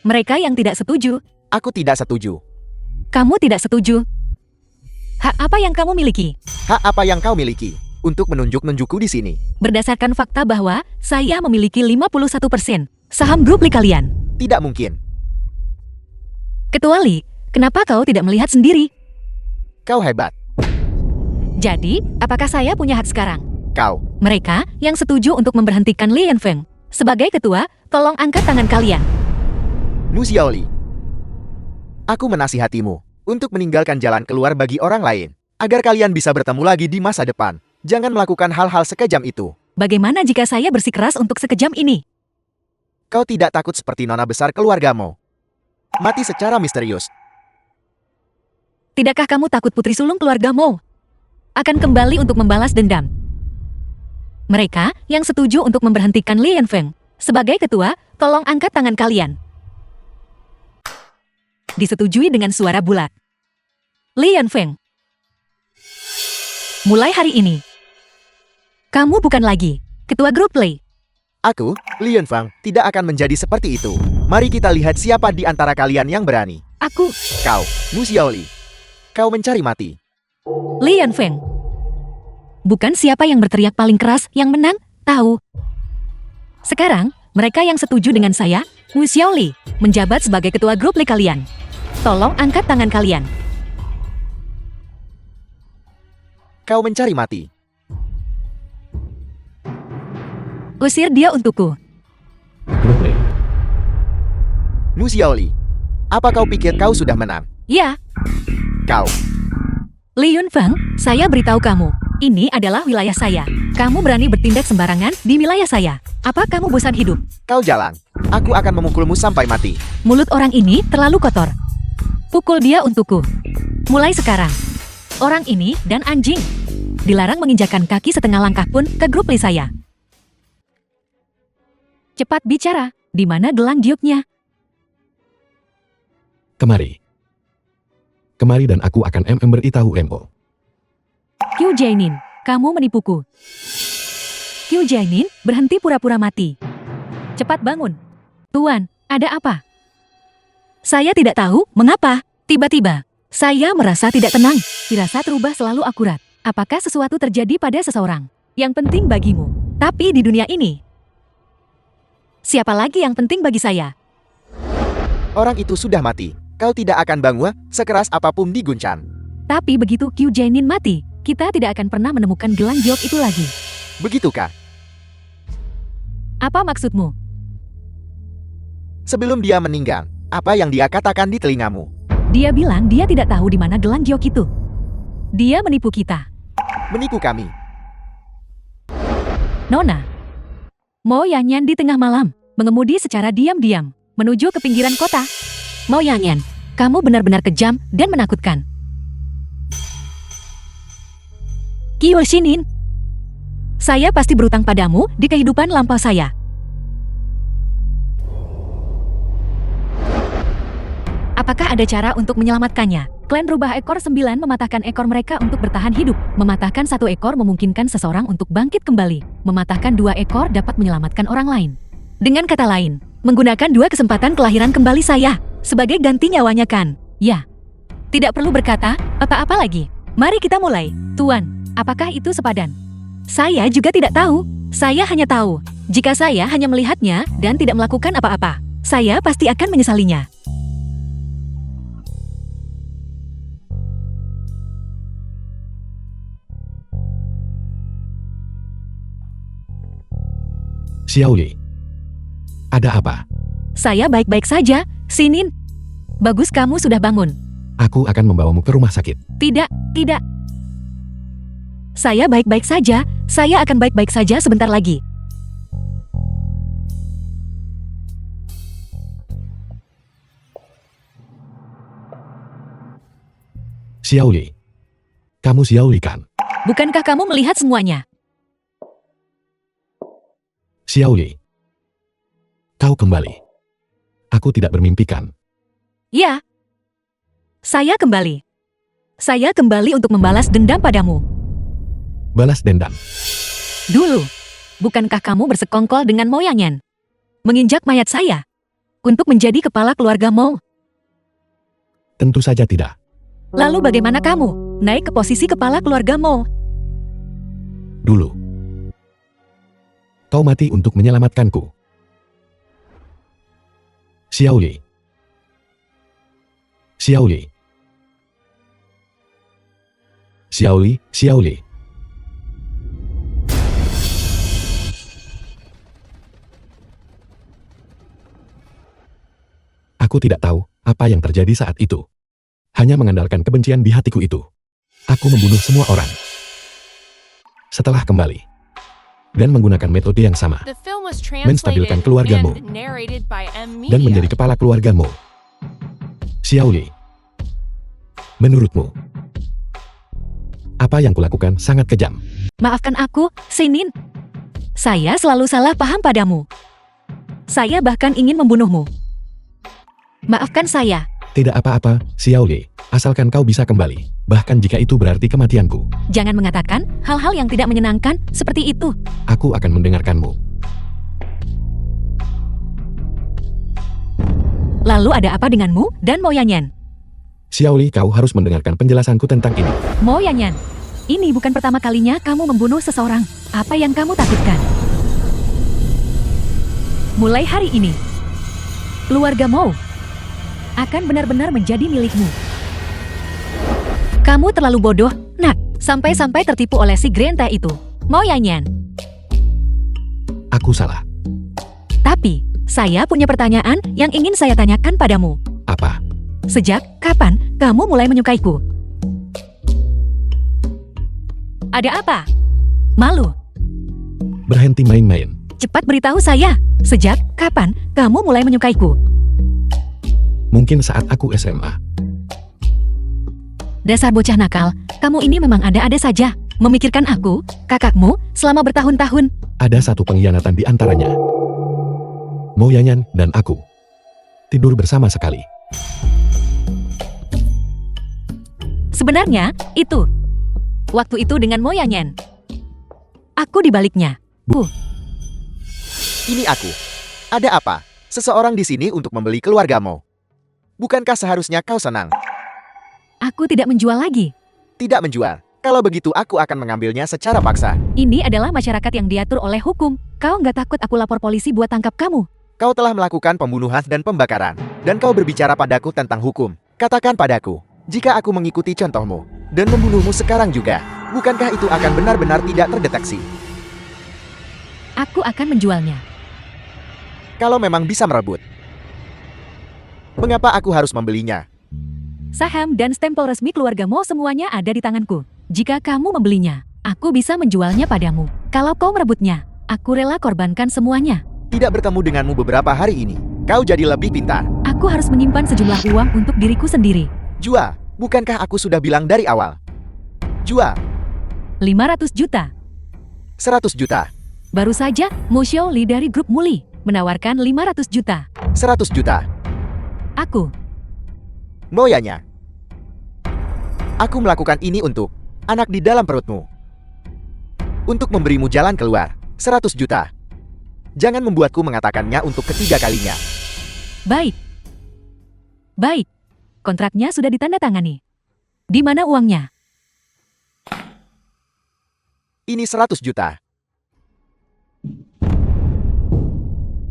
Mereka yang tidak setuju, Aku tidak setuju. kamu tidak setuju. Hak apa yang kamu miliki? Hak apa yang kau miliki untuk menunjuk-nunjukku di sini? Berdasarkan fakta bahwa saya memiliki 51% saham grup Li kalian. Tidak mungkin. Ketua Li, kenapa kau tidak melihat sendiri? Kau hebat. Jadi, apakah saya punya hak sekarang? Kau. Mereka yang setuju untuk memberhentikan Li Yunfeng sebagai ketua, tolong angkat tangan kalian. Mu Xiaoli. Aku menasihatimu untuk meninggalkan jalan keluar bagi orang lain, agar kalian bisa bertemu lagi di masa depan. Jangan melakukan hal-hal sekejam itu. Bagaimana jika saya bersikeras untuk sekejam ini? Kau tidak takut seperti nona besar keluargamu mati secara misterius. Tidakkah kamu takut putri sulung keluargamu akan kembali untuk membalas dendam? Mereka yang setuju untuk memberhentikan Li Yunfeng sebagai ketua, tolong angkat tangan kalian. Disetujui dengan suara bulat. Li Yunfeng. Mulai hari ini, kamu bukan lagi ketua grup Li. Aku, Li Yunfeng, tidak akan menjadi seperti itu. Mari kita lihat siapa di antara kalian yang berani. Aku, Kau, Mu Xiaoli. Kau mencari mati. Li Yunfeng. Bukan siapa yang berteriak paling keras yang menang, tahu. Sekarang, mereka yang setuju dengan saya, Mu Xiaoli, menjabat sebagai ketua grup Li kalian. Tolong angkat tangan kalian. Kau mencari mati. Usir dia untukku. Grup Le. Mu Xiaoli, apa kau pikir kau sudah menang? Ya, Kau. Li Yunfeng, saya beritahu kamu. Ini adalah wilayah saya. Kamu berani bertindak sembarangan di wilayah saya. Apa kamu bosan hidup? Kau jalan. Aku akan memukulmu sampai mati. Mulut orang ini terlalu kotor. Pukul dia untukku. Mulai sekarang. Orang ini dan anjing dilarang menginjakkan kaki setengah langkah pun ke grup Li saya. Cepat bicara, di mana gelang gioknya? Kemari. Kemari dan aku akan beritahu Mo. Qiu Jianin, kamu menipuku. Qiu Jianin, berhenti pura-pura mati. Cepat bangun. Tuan, ada apa? Saya tidak tahu mengapa. Tiba-tiba, saya merasa tidak tenang. Firasat rubah selalu akurat. Apakah sesuatu terjadi pada seseorang? Yang penting bagimu. Tapi di dunia ini, siapa lagi yang penting bagi saya? Orang itu sudah mati. Kau tidak akan bangga sekeras apapun diguncang. Tapi begitu Qiu Jianin mati, kita tidak akan pernah menemukan gelang giok itu lagi. Begitukah? Apa maksudmu? Sebelum dia meninggal, apa yang dia katakan di telingamu? Dia bilang dia tidak tahu di mana gelang giok itu. Dia menipu kita. Menipu kami. Nona. Mo Yanyan di tengah malam, mengemudi secara diam-diam, menuju ke pinggiran kota. Mo Yanyan, kamu benar-benar kejam dan menakutkan. Qiu Xinin, saya pasti berutang padamu di kehidupan lampau saya. Apakah ada cara untuk menyelamatkannya? Klan Rubah Ekor 9 mematahkan ekor mereka untuk bertahan hidup. Mematahkan satu ekor memungkinkan seseorang untuk bangkit kembali. Mematahkan 2 ekor dapat menyelamatkan orang lain. Dengan kata lain, menggunakan 2 kesempatan kelahiran kembali saya. Sebagai ganti nyawanya kan? Ya. Tidak perlu berkata apa-apa lagi. Mari kita mulai. Tuan, apakah itu sepadan? Saya juga tidak tahu. Saya hanya tahu, jika saya hanya melihatnya dan tidak melakukan apa-apa, saya pasti akan menyesalinya. Xiaoli. Ada apa? Saya baik-baik saja, Xinin. Bagus kamu sudah bangun. Aku akan membawamu ke rumah sakit. Tidak, tidak. Saya baik-baik saja, saya akan baik-baik saja sebentar lagi. Xiaoli. Kamu Xiaoli kan? Bukankah kamu melihat semuanya? Xiaoli. Kau kembali. Aku tidak bermimpikan. Ya. Saya kembali. Saya kembali untuk membalas dendam padamu. Balas dendam. Dulu, bukankah kamu bersekongkol dengan Mo Yanyan? Menginjak mayat saya? Untuk menjadi kepala keluarga Mo? Tentu saja tidak. Lalu bagaimana kamu naik ke posisi kepala keluarga Mo? Dulu. Kau mati untuk menyelamatkanku. Xiaoli. Xiaoli. Xiaoli, Xiaoli. Aku tidak tahu apa yang terjadi saat itu. Hanya mengandalkan kebencian di hatiku itu. Aku membunuh semua orang. Setelah kembali dan menggunakan metode yang sama, The film was menstabilkan translated keluargamu and narrated by M dan Media. menjadi kepala keluargamu. Xiaoli, menurutmu, apa yang kulakukan sangat kejam? Maafkan aku, Xinin. Saya selalu salah paham padamu. Saya bahkan ingin membunuhmu. Maafkan saya. Tidak apa-apa, Xiaoli, asalkan kau bisa kembali, bahkan jika itu berarti kematianku. Jangan mengatakan hal-hal yang tidak menyenangkan seperti itu. Aku akan mendengarkanmu. Lalu ada apa denganmu dan Mo Yanyan? Xiaoli, kau harus mendengarkan penjelasanku tentang ini. Mo Yanyan, ini bukan pertama kalinya kamu membunuh seseorang. Apa yang kamu takutkan? Mulai hari ini, keluarga Mo akan benar-benar menjadi milikmu. Kamu terlalu bodoh, nak. Sampai-sampai tertipu oleh si Grenta itu. Mo Yanyan. Aku salah. Tapi, saya punya pertanyaan yang ingin saya tanyakan padamu. Apa? Sejak kapan kamu mulai menyukaiku? Ada apa? Malu. Berhenti main-main. Cepat beritahu saya, sejak kapan kamu mulai menyukaiku? Mungkin saat aku SMA. Dasar bocah nakal, kamu ini memang ada-ada saja. Memikirkan aku, kakakmu, selama bertahun-tahun. Ada satu pengkhianatan di antaranya. Mo Yanyan dan aku tidur bersama sekali. Sebenarnya, itu. Waktu itu dengan Mo Yanyan. Aku di baliknya. Ini aku. Ada apa? Seseorang di sini untuk membeli keluargamu. Bukankah seharusnya kau senang? Aku tidak menjual lagi. Tidak menjual. Kalau begitu aku akan mengambilnya secara paksa. Ini adalah masyarakat yang diatur oleh hukum. Kau nggak takut aku lapor polisi buat tangkap kamu? Kau telah melakukan pembunuhan dan pembakaran. Dan kau berbicara padaku tentang hukum. Katakan padaku, jika aku mengikuti contohmu dan membunuhmu sekarang juga, bukankah itu akan benar-benar tidak terdeteksi? Aku akan menjualnya. Kalau memang bisa merebut, mengapa aku harus membelinya? Saham dan stempel resmi keluarga Mo semuanya ada di tanganku. Jika kamu membelinya, aku bisa menjualnya padamu. Kalau kau merebutnya, aku rela korbankan semuanya. Tidak bertemu denganmu beberapa hari ini, kau jadi lebih pintar. Aku harus menyimpan sejumlah uang untuk diriku sendiri. Jual, bukankah aku sudah bilang dari awal? Jual, 500 juta. 100 juta, Baru saja, Mo Xiaoli dari grup Muli menawarkan 500 juta. 100 juta. Aku, Moyanya. Aku melakukan ini untuk anak di dalam perutmu. Untuk memberimu jalan keluar, 100 juta. Jangan membuatku mengatakannya untuk ketiga kalinya. baik. Baik. Kontraknya sudah ditandatangani. Di mana uangnya? Ini 100 juta.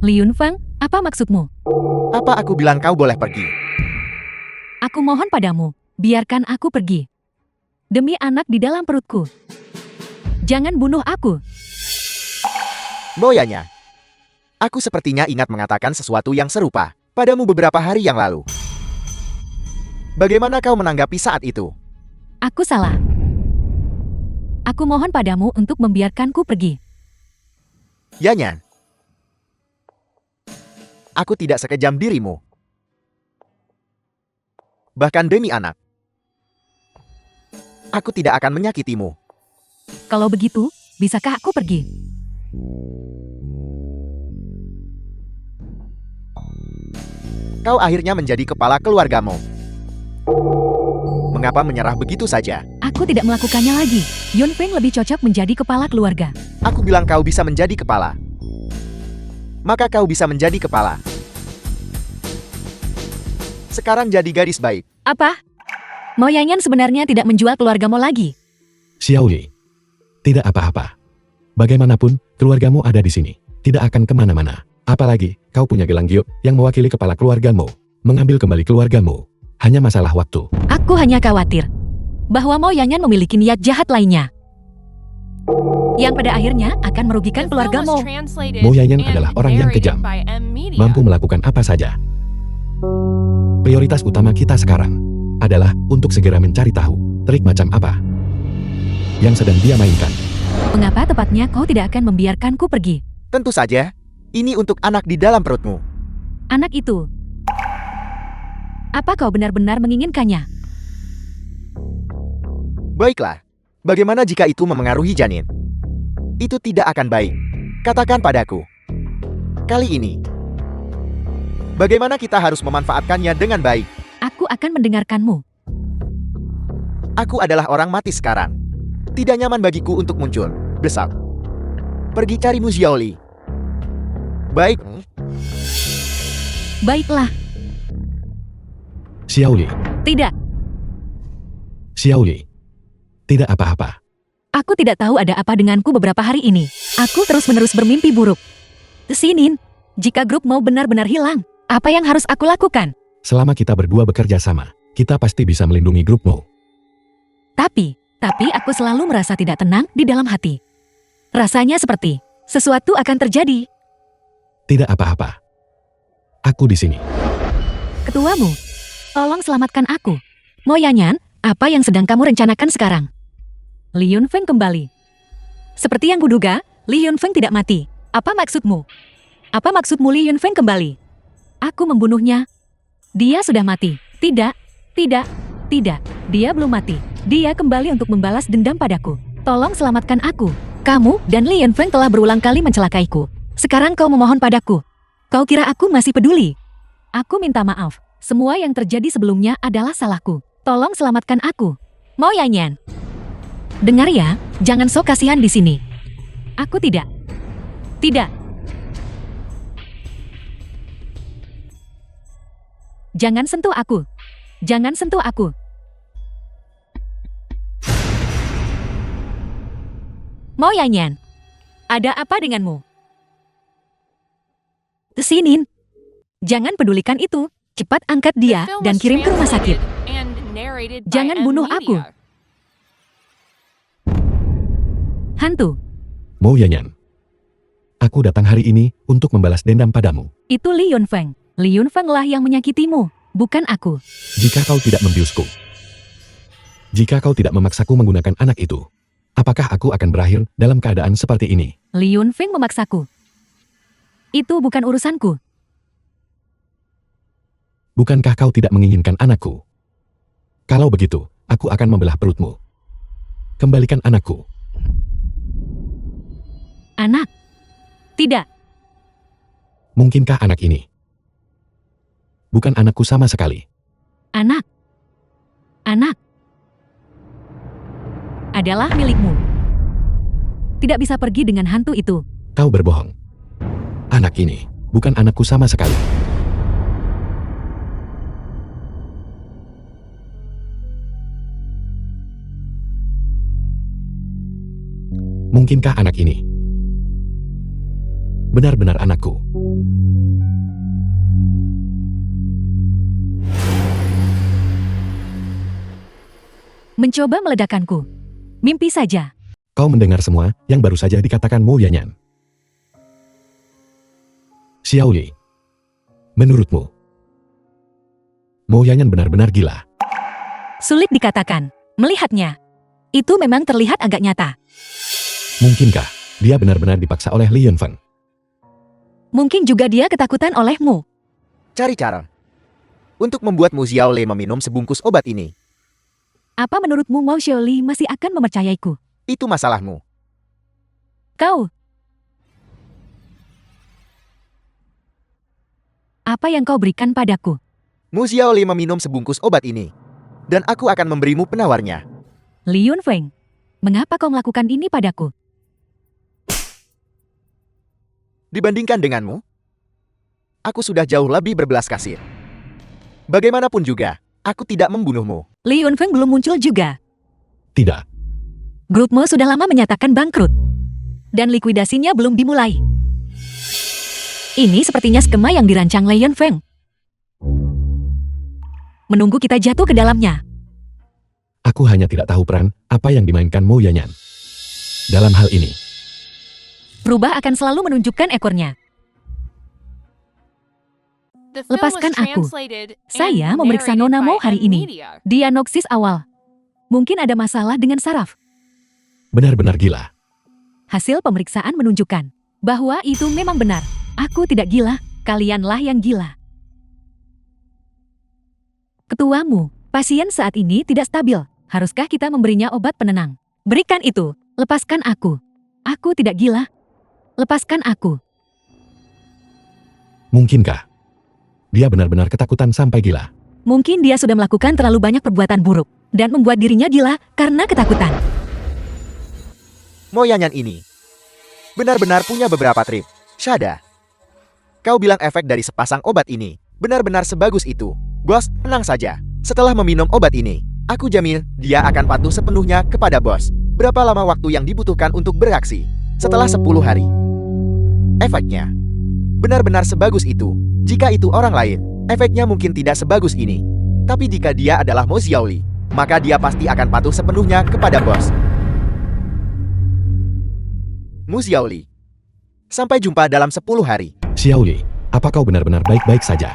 Li Yunfeng, apa maksudmu? Apa aku bilang kau boleh pergi? Aku mohon padamu, biarkan aku pergi. Demi anak di dalam perutku. Jangan bunuh aku. Moyanya. Aku sepertinya ingat mengatakan sesuatu yang serupa padamu beberapa hari yang lalu. Bagaimana kau menanggapi saat itu? Aku salah. Aku mohon padamu untuk membiarkanku pergi. Yanyan. Aku tidak sekejam dirimu. Bahkan demi anak. Aku tidak akan menyakitimu. Kalau begitu, bisakah aku pergi? Kau akhirnya menjadi kepala keluargamu. Mengapa menyerah begitu saja? Aku tidak melakukannya lagi. Yunfeng lebih cocok menjadi kepala keluarga. Aku bilang kau bisa menjadi kepala. Maka kau bisa menjadi kepala. Sekarang jadi gadis baik. Apa? Mo Yanyan sebenarnya tidak menjual keluarga Mo lagi. Xiaoli. Tidak apa-apa. Bagaimanapun, keluargamu ada di sini. Tidak akan kemana-mana. Apalagi, kau punya gelang giok yang mewakili kepala keluargamu. Mengambil kembali keluargamu. Hanya masalah waktu. Aku hanya khawatir bahwa Mo Yanyan memiliki niat jahat lainnya. Yang pada akhirnya akan merugikan The film keluarga was Mo. translated Mo Yanyan and adalah orang yang narrated kejam. by M Media. Mampu melakukan apa saja. Prioritas utama kita sekarang adalah untuk segera mencari tahu trik macam apa yang sedang dia mainkan. Mengapa tepatnya kau tidak akan membiarkanku pergi? Tentu saja, ini untuk anak di dalam perutmu. Anak itu. Apa kau benar-benar menginginkannya? Baiklah, bagaimana jika itu memengaruhi janin? Itu tidak akan baik. Katakan padaku. Kali ini, bagaimana kita harus memanfaatkannya dengan baik? Aku akan mendengarkanmu. Aku adalah orang mati sekarang. Tidak nyaman bagiku untuk muncul. Besar. Pergi cari Mu Xiaoli. Baik. Baiklah. Xiaoli. Tidak. Xiaoli. Tidak apa-apa. Aku tidak tahu ada apa denganku beberapa hari ini. Aku terus-menerus bermimpi buruk. Sinin, jika grup mau benar-benar hilang, apa yang harus aku lakukan? Selama kita berdua bekerja sama, kita pasti bisa melindungi grupmu. Tapi, Tapi aku selalu merasa tidak tenang di dalam hati. Rasanya seperti sesuatu akan terjadi. Tidak apa-apa. Aku di sini. Ketuamu, tolong selamatkan aku. Mo Yanyan, apa yang sedang kamu rencanakan sekarang? Li Yunfeng kembali. Seperti yang kuduga, Li Yunfeng tidak mati. Apa maksudmu? Apa maksudmu Li Yunfeng kembali? Aku membunuhnya. Dia sudah mati. Tidak, tidak, tidak. Dia belum mati. Dia kembali untuk membalas dendam padaku. Tolong selamatkan aku. Kamu dan Li Yunfeng telah berulang kali mencelakaiku. Sekarang kau memohon padaku. Kau kira aku masih peduli? Aku minta maaf. Semua yang terjadi sebelumnya adalah salahku. Tolong selamatkan aku. Mo Yanyan. Dengar ya, jangan sok kasihan di sini. Aku tidak. Tidak. Jangan sentuh aku. Jangan sentuh aku. Mo Yanyan. Ada apa denganmu? Sinin. Jangan pedulikan itu. Cepat angkat The dia film dan was kirim ke rumah sakit. translated and narrated by Jangan bunuh M aku. Media. Hantu. Mo Yanyan. Aku datang hari ini untuk membalas dendam padamu. Itu Li Yunfeng. Li Yunfeng lah yang menyakitimu, bukan aku. Jika kau tidak membiusku. Jika kau tidak memaksaku menggunakan anak itu. Apakah aku akan berakhir dalam keadaan seperti ini? Li Yunfeng memaksaku. Itu bukan urusanku. Bukankah kau tidak menginginkan anakku? Kalau begitu, aku akan membelah perutmu. Kembalikan anakku. Anak. Tidak. Mungkinkah anak ini? Bukan anakku sama sekali. Anak. Anak. Adalah milikmu. Tidak bisa pergi dengan hantu itu. Kau berbohong. Anak ini bukan anakku sama sekali. Mungkinkah anak ini benar-benar anakku? Mencoba meledakkanku. Mimpi saja. Kau mendengar semua yang baru saja dikatakan Mo Yanyan. Xiao Li, menurutmu Mo Yanyan benar-benar gila? Sulit dikatakan. Melihatnya. Itu memang terlihat agak nyata. Mungkinkah dia benar-benar dipaksa oleh Li Yunfeng? Mungkin juga dia ketakutan olehmu. Cari cara untuk membuat Mu Xiaolei meminum sebungkus obat ini. Apa menurutmu Mo Xiaoli masih akan mempercayaiku? Itu masalahmu. Kau. Apa yang kau berikan padaku? Mu Xiaolei meminum sebungkus obat ini. Dan aku akan memberimu penawarnya. Li Yunfeng. Mengapa kau melakukan ini padaku? Dibandingkan denganmu, aku sudah jauh lebih berbelas kasih. Bagaimanapun juga, aku tidak membunuhmu. Li Yunfeng belum muncul juga. Tidak. Grup Mo sudah lama menyatakan bangkrut. Dan likuidasinya belum dimulai. Ini sepertinya skema yang dirancang Li Yunfeng. Menunggu kita jatuh ke dalamnya. Aku hanya tidak tahu peran apa yang dimainkan Mo Yanyan dalam hal ini. Rubah akan selalu menunjukkan ekornya. Lepaskan aku. Saya memeriksa Nona Mo hari ini. Diagnosis awal. Mungkin ada masalah dengan saraf. Benar-benar gila. Hasil pemeriksaan menunjukkan bahwa itu memang benar. Aku tidak gila, kalianlah yang gila. Ketuamu, pasien saat ini tidak stabil. Haruskah kita memberinya obat penenang? Berikan itu. Lepaskan aku. Aku tidak gila. Lepaskan aku. Mungkinkah dia benar-benar ketakutan sampai gila? Mungkin dia sudah melakukan terlalu banyak perbuatan buruk dan membuat dirinya gila karena ketakutan. Mo Yanyan ini benar-benar punya beberapa trip. Shada, kau bilang efek dari sepasang obat ini benar-benar sebagus itu. Bos, tenang saja. Setelah meminum obat ini, aku jamin dia akan patuh sepenuhnya kepada bos. Berapa lama waktu yang dibutuhkan untuk bereaksi? Setelah 10 hari. Efeknya benar-benar sebagus itu. Jika itu orang lain, efeknya mungkin tidak sebagus ini. Tapi jika dia adalah Mo Xiaoli, maka dia pasti akan patuh sepenuhnya kepada bos. Mu Xiaoli. Sampai jumpa dalam 10 hari. Xiaoli, apa kau benar-benar baik-baik saja?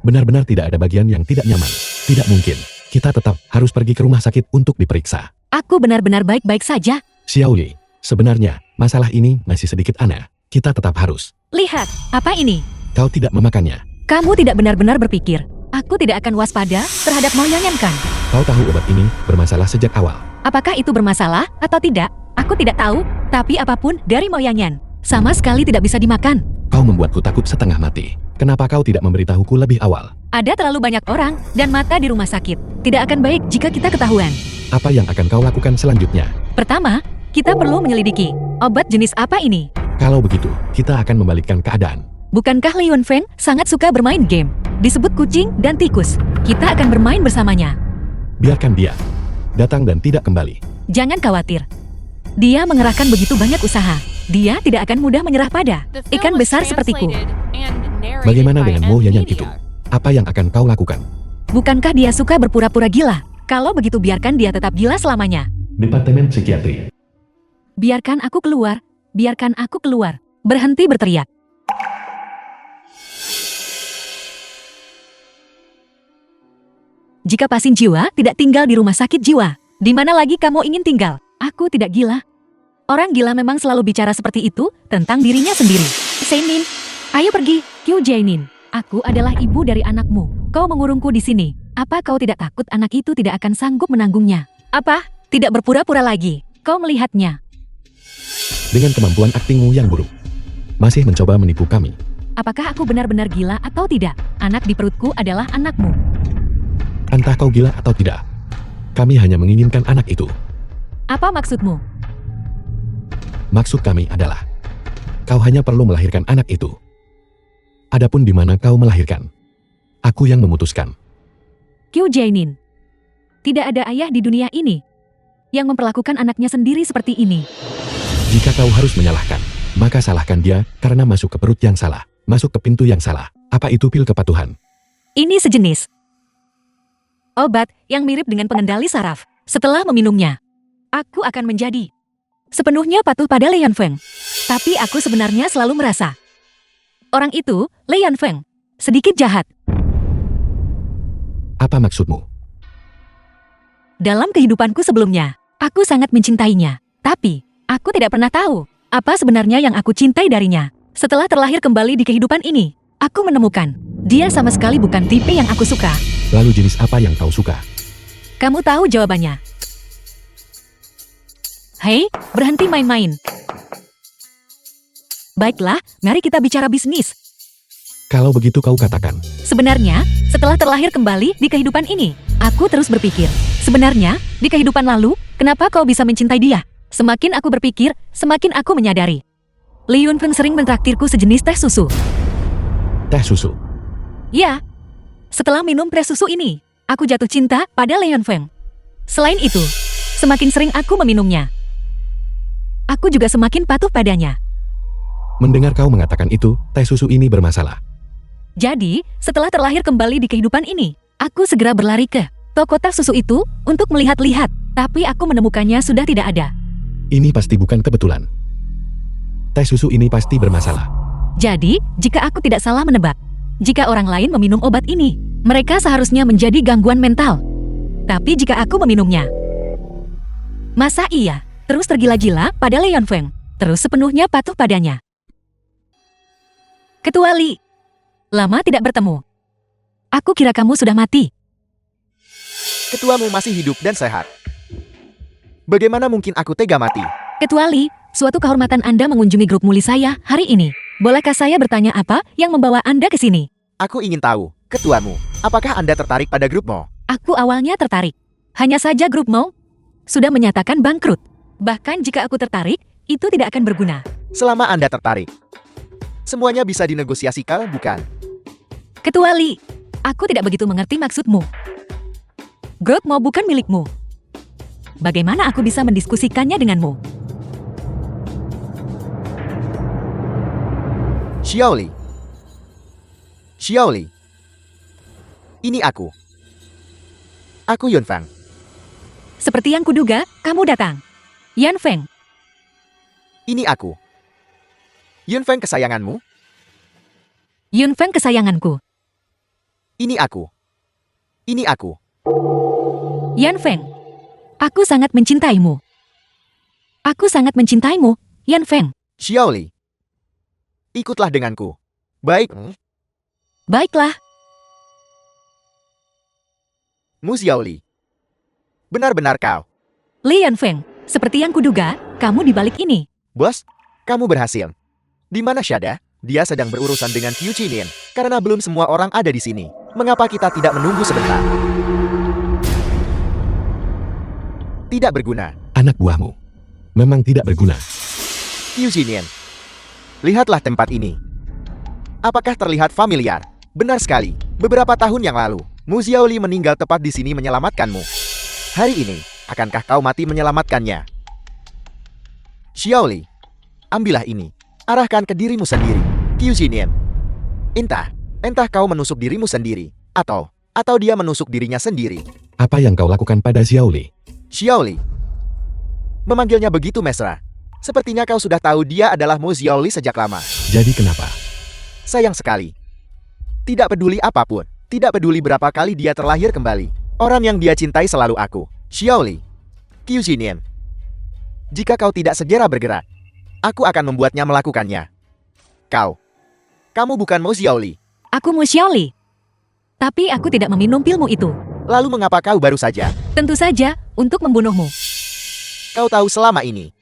Benar-benar tidak ada bagian yang tidak nyaman. Tidak mungkin. Kita tetap harus pergi ke rumah sakit untuk diperiksa. Aku benar-benar baik-baik saja. Xiaoli, sebenarnya masalah ini masih sedikit aneh. Kita tetap harus. Lihat, apa ini? Kau tidak memakannya. Kamu tidak benar-benar berpikir. Aku tidak akan waspada terhadap Moyanyan kan? Kau tahu obat ini bermasalah sejak awal. Apakah itu bermasalah atau tidak? Aku tidak tahu, tapi apapun dari Moyanyan, sama sekali tidak bisa dimakan. Kau membuatku takut setengah mati. Kenapa kau tidak memberitahuku lebih awal? Ada terlalu banyak orang dan mata di rumah sakit. Tidak akan baik jika kita ketahuan. Apa yang akan kau lakukan selanjutnya? Pertama, kita perlu menyelidiki obat jenis apa ini. Kalau begitu, kita akan membalikkan keadaan. Bukankah Li Yunfeng sangat suka bermain game? Disebut kucing dan tikus. Kita akan bermain bersamanya. Biarkan dia datang dan tidak kembali. Jangan khawatir. Dia mengerahkan begitu banyak usaha. Dia tidak akan mudah menyerah pada The film ikan was besar sepertiku. translated and narrated Bagaimana by dengan M Mo Yanyan itu? Media. Apa yang akan kau lakukan? Bukankah dia suka berpura-pura gila? Kalau begitu biarkan dia tetap gila selamanya. Departemen Psikiatri. Biarkan aku keluar. Biarkan aku keluar. Berhenti berteriak. Jika pasien jiwa tidak tinggal di rumah sakit jiwa, di mana lagi kamu ingin tinggal? Aku tidak gila. Orang gila memang selalu bicara seperti itu tentang dirinya sendiri. Seinin, ayo pergi. Qiu Jainin, aku adalah ibu dari anakmu. Kau mengurungku di sini. Apa kau tidak takut anak itu tidak akan sanggup menanggungnya? Apa? Tidak berpura-pura lagi. Kau melihatnya. Dengan kemampuan aktingmu yang buruk, masih mencoba menipu kami. Apakah aku benar-benar gila atau tidak? Anak di perutku adalah anakmu. Entah kau gila atau tidak, kami hanya menginginkan anak itu. Apa maksudmu? Maksud kami adalah, kau hanya perlu melahirkan anak itu. Adapun di mana kau melahirkan, aku yang memutuskan. Qiu Jainin, tidak ada ayah di dunia ini yang memperlakukan anaknya sendiri seperti ini. Jika kau harus menyalahkan, maka salahkan dia karena masuk ke perut yang salah, masuk ke pintu yang salah. Apa itu pil kepatuhan? Ini sejenis obat yang mirip dengan pengendali saraf. Setelah meminumnya, aku akan menjadi sepenuhnya patuh pada Li Yunfeng. Tapi aku sebenarnya selalu merasa orang itu, Li Yunfeng, sedikit jahat. Apa maksudmu? Dalam kehidupanku sebelumnya, aku sangat mencintainya. Tapi, aku tidak pernah tahu apa sebenarnya yang aku cintai darinya. Setelah terlahir kembali di kehidupan ini, aku menemukan dia sama sekali bukan tipe yang aku suka. Lalu jenis apa yang kau suka? Kamu tahu jawabannya. Hei, berhenti main-main. Baiklah, mari kita bicara bisnis. Kalau begitu kau katakan. Sebenarnya, setelah terlahir kembali di kehidupan ini, aku terus berpikir, sebenarnya, di kehidupan lalu, kenapa kau bisa mencintai dia? Semakin aku berpikir, semakin aku menyadari. Li Yunfeng sering mentraktirku sejenis teh susu. Teh susu. Ya, setelah minum teh susu ini, aku jatuh cinta pada Li Yunfeng. Selain itu, semakin sering aku meminumnya, aku juga semakin patuh padanya. Mendengar kau mengatakan itu, teh susu ini bermasalah. Jadi, setelah terlahir kembali di kehidupan ini, aku segera berlari ke toko teh susu itu untuk melihat-lihat, tapi aku menemukannya sudah tidak ada. Ini pasti bukan kebetulan. Teh susu ini pasti bermasalah. Jadi, jika aku tidak salah menebak, jika orang lain meminum obat ini, mereka seharusnya menjadi gangguan mental. Tapi jika aku meminumnya, masa iya terus tergila-gila pada Li Yunfeng, terus sepenuhnya patuh padanya? Ketua Li, lama tidak bertemu. Aku kira kamu sudah mati. Ketuamu masih hidup dan sehat. Bagaimana mungkin aku tega mati? Ketua Li, suatu kehormatan Anda mengunjungi grup muli saya hari ini. Bolehkah saya bertanya apa yang membawa Anda ke sini? Aku ingin tahu, ketuamu, apakah Anda tertarik pada grup Mo? Aku awalnya tertarik. Hanya saja grup Mo sudah menyatakan bangkrut. Bahkan jika aku tertarik, itu tidak akan berguna. Selama Anda tertarik, semuanya bisa dinegosiasikan, bukan? Ketua Li, aku tidak begitu mengerti maksudmu. Grup Mo bukan milikmu. Bagaimana aku bisa mendiskusikannya denganmu? Xiaoli. Xiaoli. Ini aku. Aku Yunfeng. seperti yang kuduga, kamu datang. Yan Feng, Ini aku. Yun Feng kesayanganmu? Yun Feng kesayanganku. Ini aku. Ini aku. Yan Feng, aku sangat mencintaimu. Aku sangat mencintaimu, Yan Feng. Xiaoli. Ikutlah denganku. Baik. Baiklah, Mu Xiaoli. Benar-benar kau. Li Yan Feng, seperti yang kuduga, kamu di balik ini. Bos, kamu berhasil. Di mana Shada? Dia sedang berurusan dengan Qiu Chinin. Karena belum semua orang ada di sini. Mengapa kita tidak menunggu sebentar? Tidak berguna. Anak buahmu. Memang tidak berguna. Qiu Chinin. Lihatlah tempat ini. Apakah terlihat familiar? Benar sekali. Beberapa tahun yang lalu, Mu Xiaoli meninggal tepat di sini menyelamatkanmu. Hari ini, akankah kau mati menyelamatkannya? Xiaoli, ambillah ini. Arahkan ke dirimu sendiri. Qiu Chinin. Entah kau menusuk dirimu sendiri, atau dia menusuk dirinya sendiri. Apa yang kau lakukan pada Xiaoli? Xiaoli. Memanggilnya begitu mesra. Sepertinya kau sudah tahu dia adalah Mu Xiaoli sejak lama. Jadi kenapa? Sayang sekali. Tidak peduli apapun. Tidak peduli berapa kali dia terlahir kembali. Orang yang dia cintai selalu aku. Xiaoli. Qiu Chinin. Jika kau tidak segera bergerak, aku akan membuatnya melakukannya. Kamu bukan Mu Xiaoli. Aku Mu Xiaoli. Tapi aku tidak meminum pilmu itu. Lalu mengapa kau baru saja? Tentu saja, untuk membunuhmu. Kau tahu selama ini.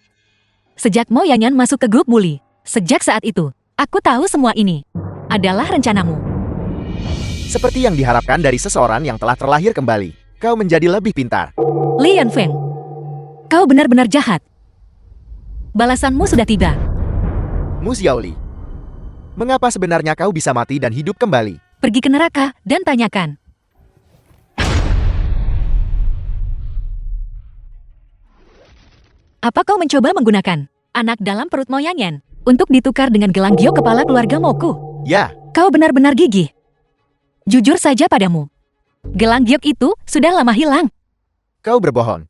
Sejak Mo Yanyan masuk ke grup Muli, sejak saat itu, aku tahu semua ini adalah rencanamu. Seperti yang diharapkan dari seseorang yang telah terlahir kembali. Kau menjadi lebih pintar. Li Yan Feng, kau benar-benar jahat. Balasanmu sudah tiba. Mu Xiaoli. Mengapa sebenarnya kau bisa mati dan hidup kembali? Pergi ke neraka dan tanyakan. Apa kau mencoba menggunakan anak dalam perut Mo Yanyan untuk ditukar dengan gelang giok kepala keluarga Moku? Ya, Kau benar-benar gigih. Jujur saja padamu. Gelang giok itu sudah lama hilang. kau berbohong.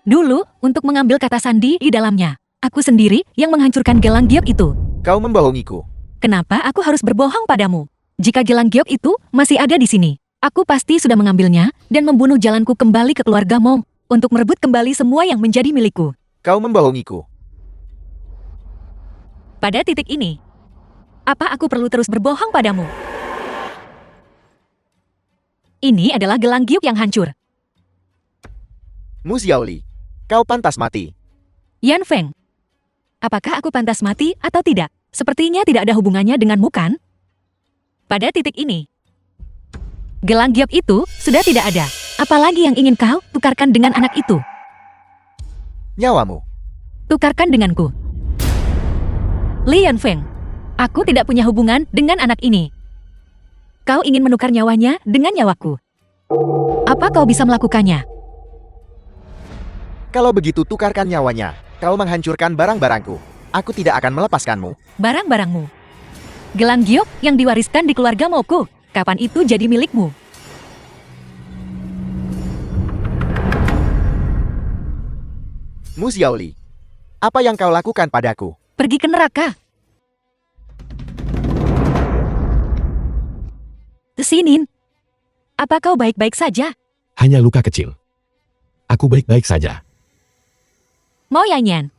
Dulu, untuk mengambil kata sandi di dalamnya, aku sendiri yang menghancurkan gelang giok itu. Kau membohongiku. Kenapa aku harus berbohong padamu? Jika gelang giok itu masih ada di sini, aku pasti sudah mengambilnya dan membunuh jalanku kembali ke keluarga Mo untuk merebut kembali semua yang menjadi milikku. Kau membohongiku. Pada titik ini, apa aku perlu terus berbohong padamu? Ini adalah gelang giok yang hancur. Mu Xiaoli. Kau pantas mati. Yan Feng, apakah aku pantas mati atau tidak? Sepertinya tidak ada hubungannya denganmu kan? Pada titik ini, gelang giok itu sudah tidak ada. Apalagi yang ingin kau tukarkan dengan anak itu? Nyawamu. Tukarkan denganku. Li Yan Feng, aku tidak punya hubungan dengan anak ini. Kau ingin menukar nyawanya dengan nyawaku. Apa kau bisa melakukannya? Kalau begitu tukarkan nyawanya. Kau menghancurkan barang-barangku. Aku tidak akan melepaskanmu. Barang-barangmu. Gelang giok yang diwariskan di keluarga Moku. Kapan itu jadi milikmu? Mu Xiaoli. Apa yang kau lakukan padaku? Pergi ke neraka. Sinin, apa kau baik-baik saja? Hanya luka kecil. Aku baik-baik saja. Mo Yanyan.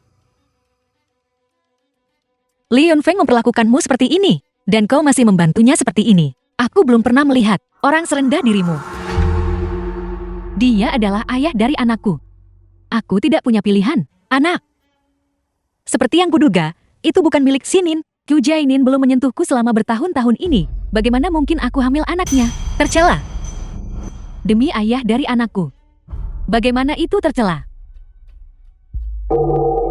Li Yunfeng memperlakukanmu seperti ini, dan kau masih membantunya seperti ini. Aku belum pernah melihat orang serendah dirimu. Dia adalah ayah dari anakku. Aku tidak punya pilihan, anak. Seperti yang kuduga, itu bukan milik Sinin. Qiu Jainin belum menyentuhku selama bertahun-tahun ini. Bagaimana mungkin aku hamil anaknya? Tercela. Demi ayah dari anakku. Bagaimana itu tercela?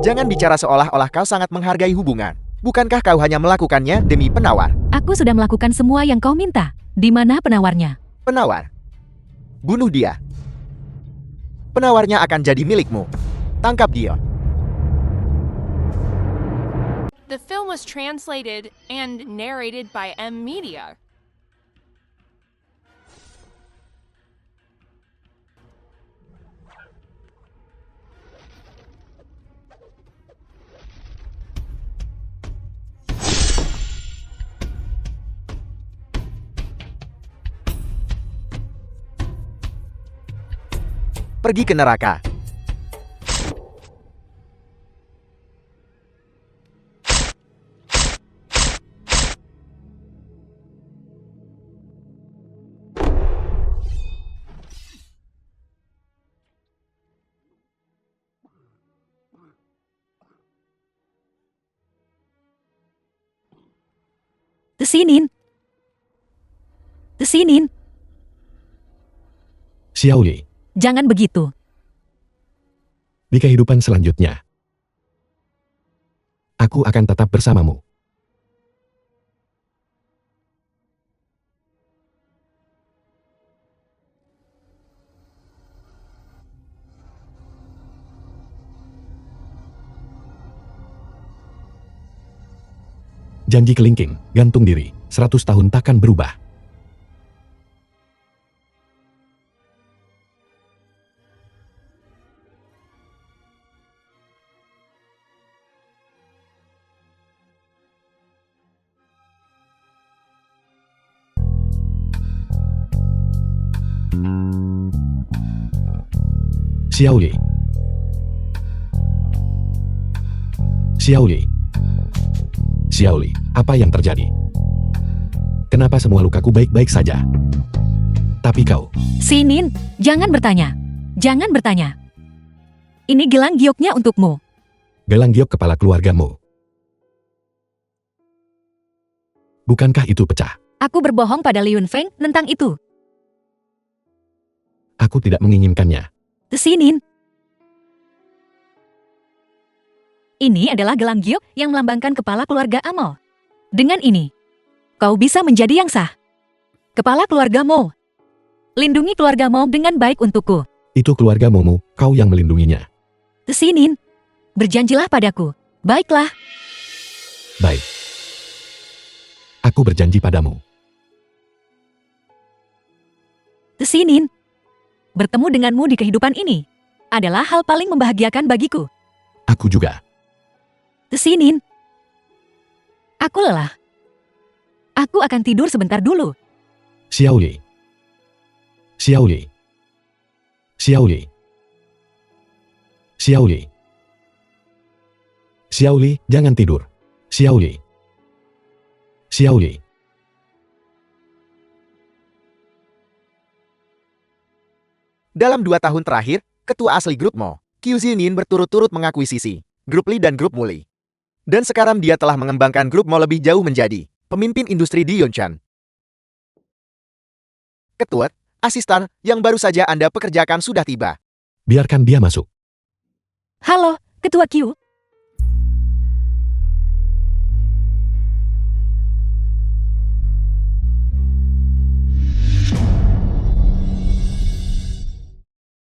Jangan bicara seolah-olah kau sangat menghargai hubungan. Bukankah kau hanya melakukannya demi penawar? Aku sudah melakukan semua yang kau minta. Di mana penawarnya? Penawar. Bunuh dia. Penawarnya akan jadi milikmu. Tangkap dia. The film was translated and narrated by M Media. pergi ke neraka. Tesinin. Tesinin. Xiaoli, Jangan begitu. di kehidupan selanjutnya, aku akan tetap bersamamu. Janji kelingking, gantung diri, 100 tahun takkan berubah. Xiaoli. Xiaoli. Xiaoli, apa yang terjadi? Kenapa semua lukaku baik-baik saja? Tapi kau, Sinin, jangan bertanya. Jangan bertanya. Ini gelang gioknya untukmu. gelang giok kepala keluargamu. Bukankah itu pecah? Aku berbohong pada Liun Feng tentang itu. Aku tidak menginginkannya. Tesinin. Ini adalah gelang giok yang melambangkan kepala keluarga Amo. Dengan ini, kau bisa menjadi yang sah. Kepala keluarga Mo. Lindungi keluarga Mo dengan baik untukku. Itu keluarga Momo, kau yang melindunginya. Tesinin. Berjanjilah padaku. Baiklah. Baik. Aku berjanji padamu. Tesinin. Bertemu denganmu di kehidupan ini adalah hal paling membahagiakan bagiku. Aku juga. Tesinin. Aku lelah. Aku akan tidur sebentar dulu. Xiaoli. Xiaoli. Xiaoli. Xiaoli. Xiaoli, jangan tidur. Xiaoli. Xiaoli. Dalam 2 tahun terakhir, ketua asli grup Mo, Qiu Zinin berturut-turut mengakuisisi grup Li dan grup Muli. Dan sekarang dia telah mengembangkan grup Mo lebih jauh menjadi pemimpin industri di Yonchan. Ketua, asisten yang baru saja Anda pekerjakan sudah tiba. Biarkan dia masuk. Halo, Ketua Q.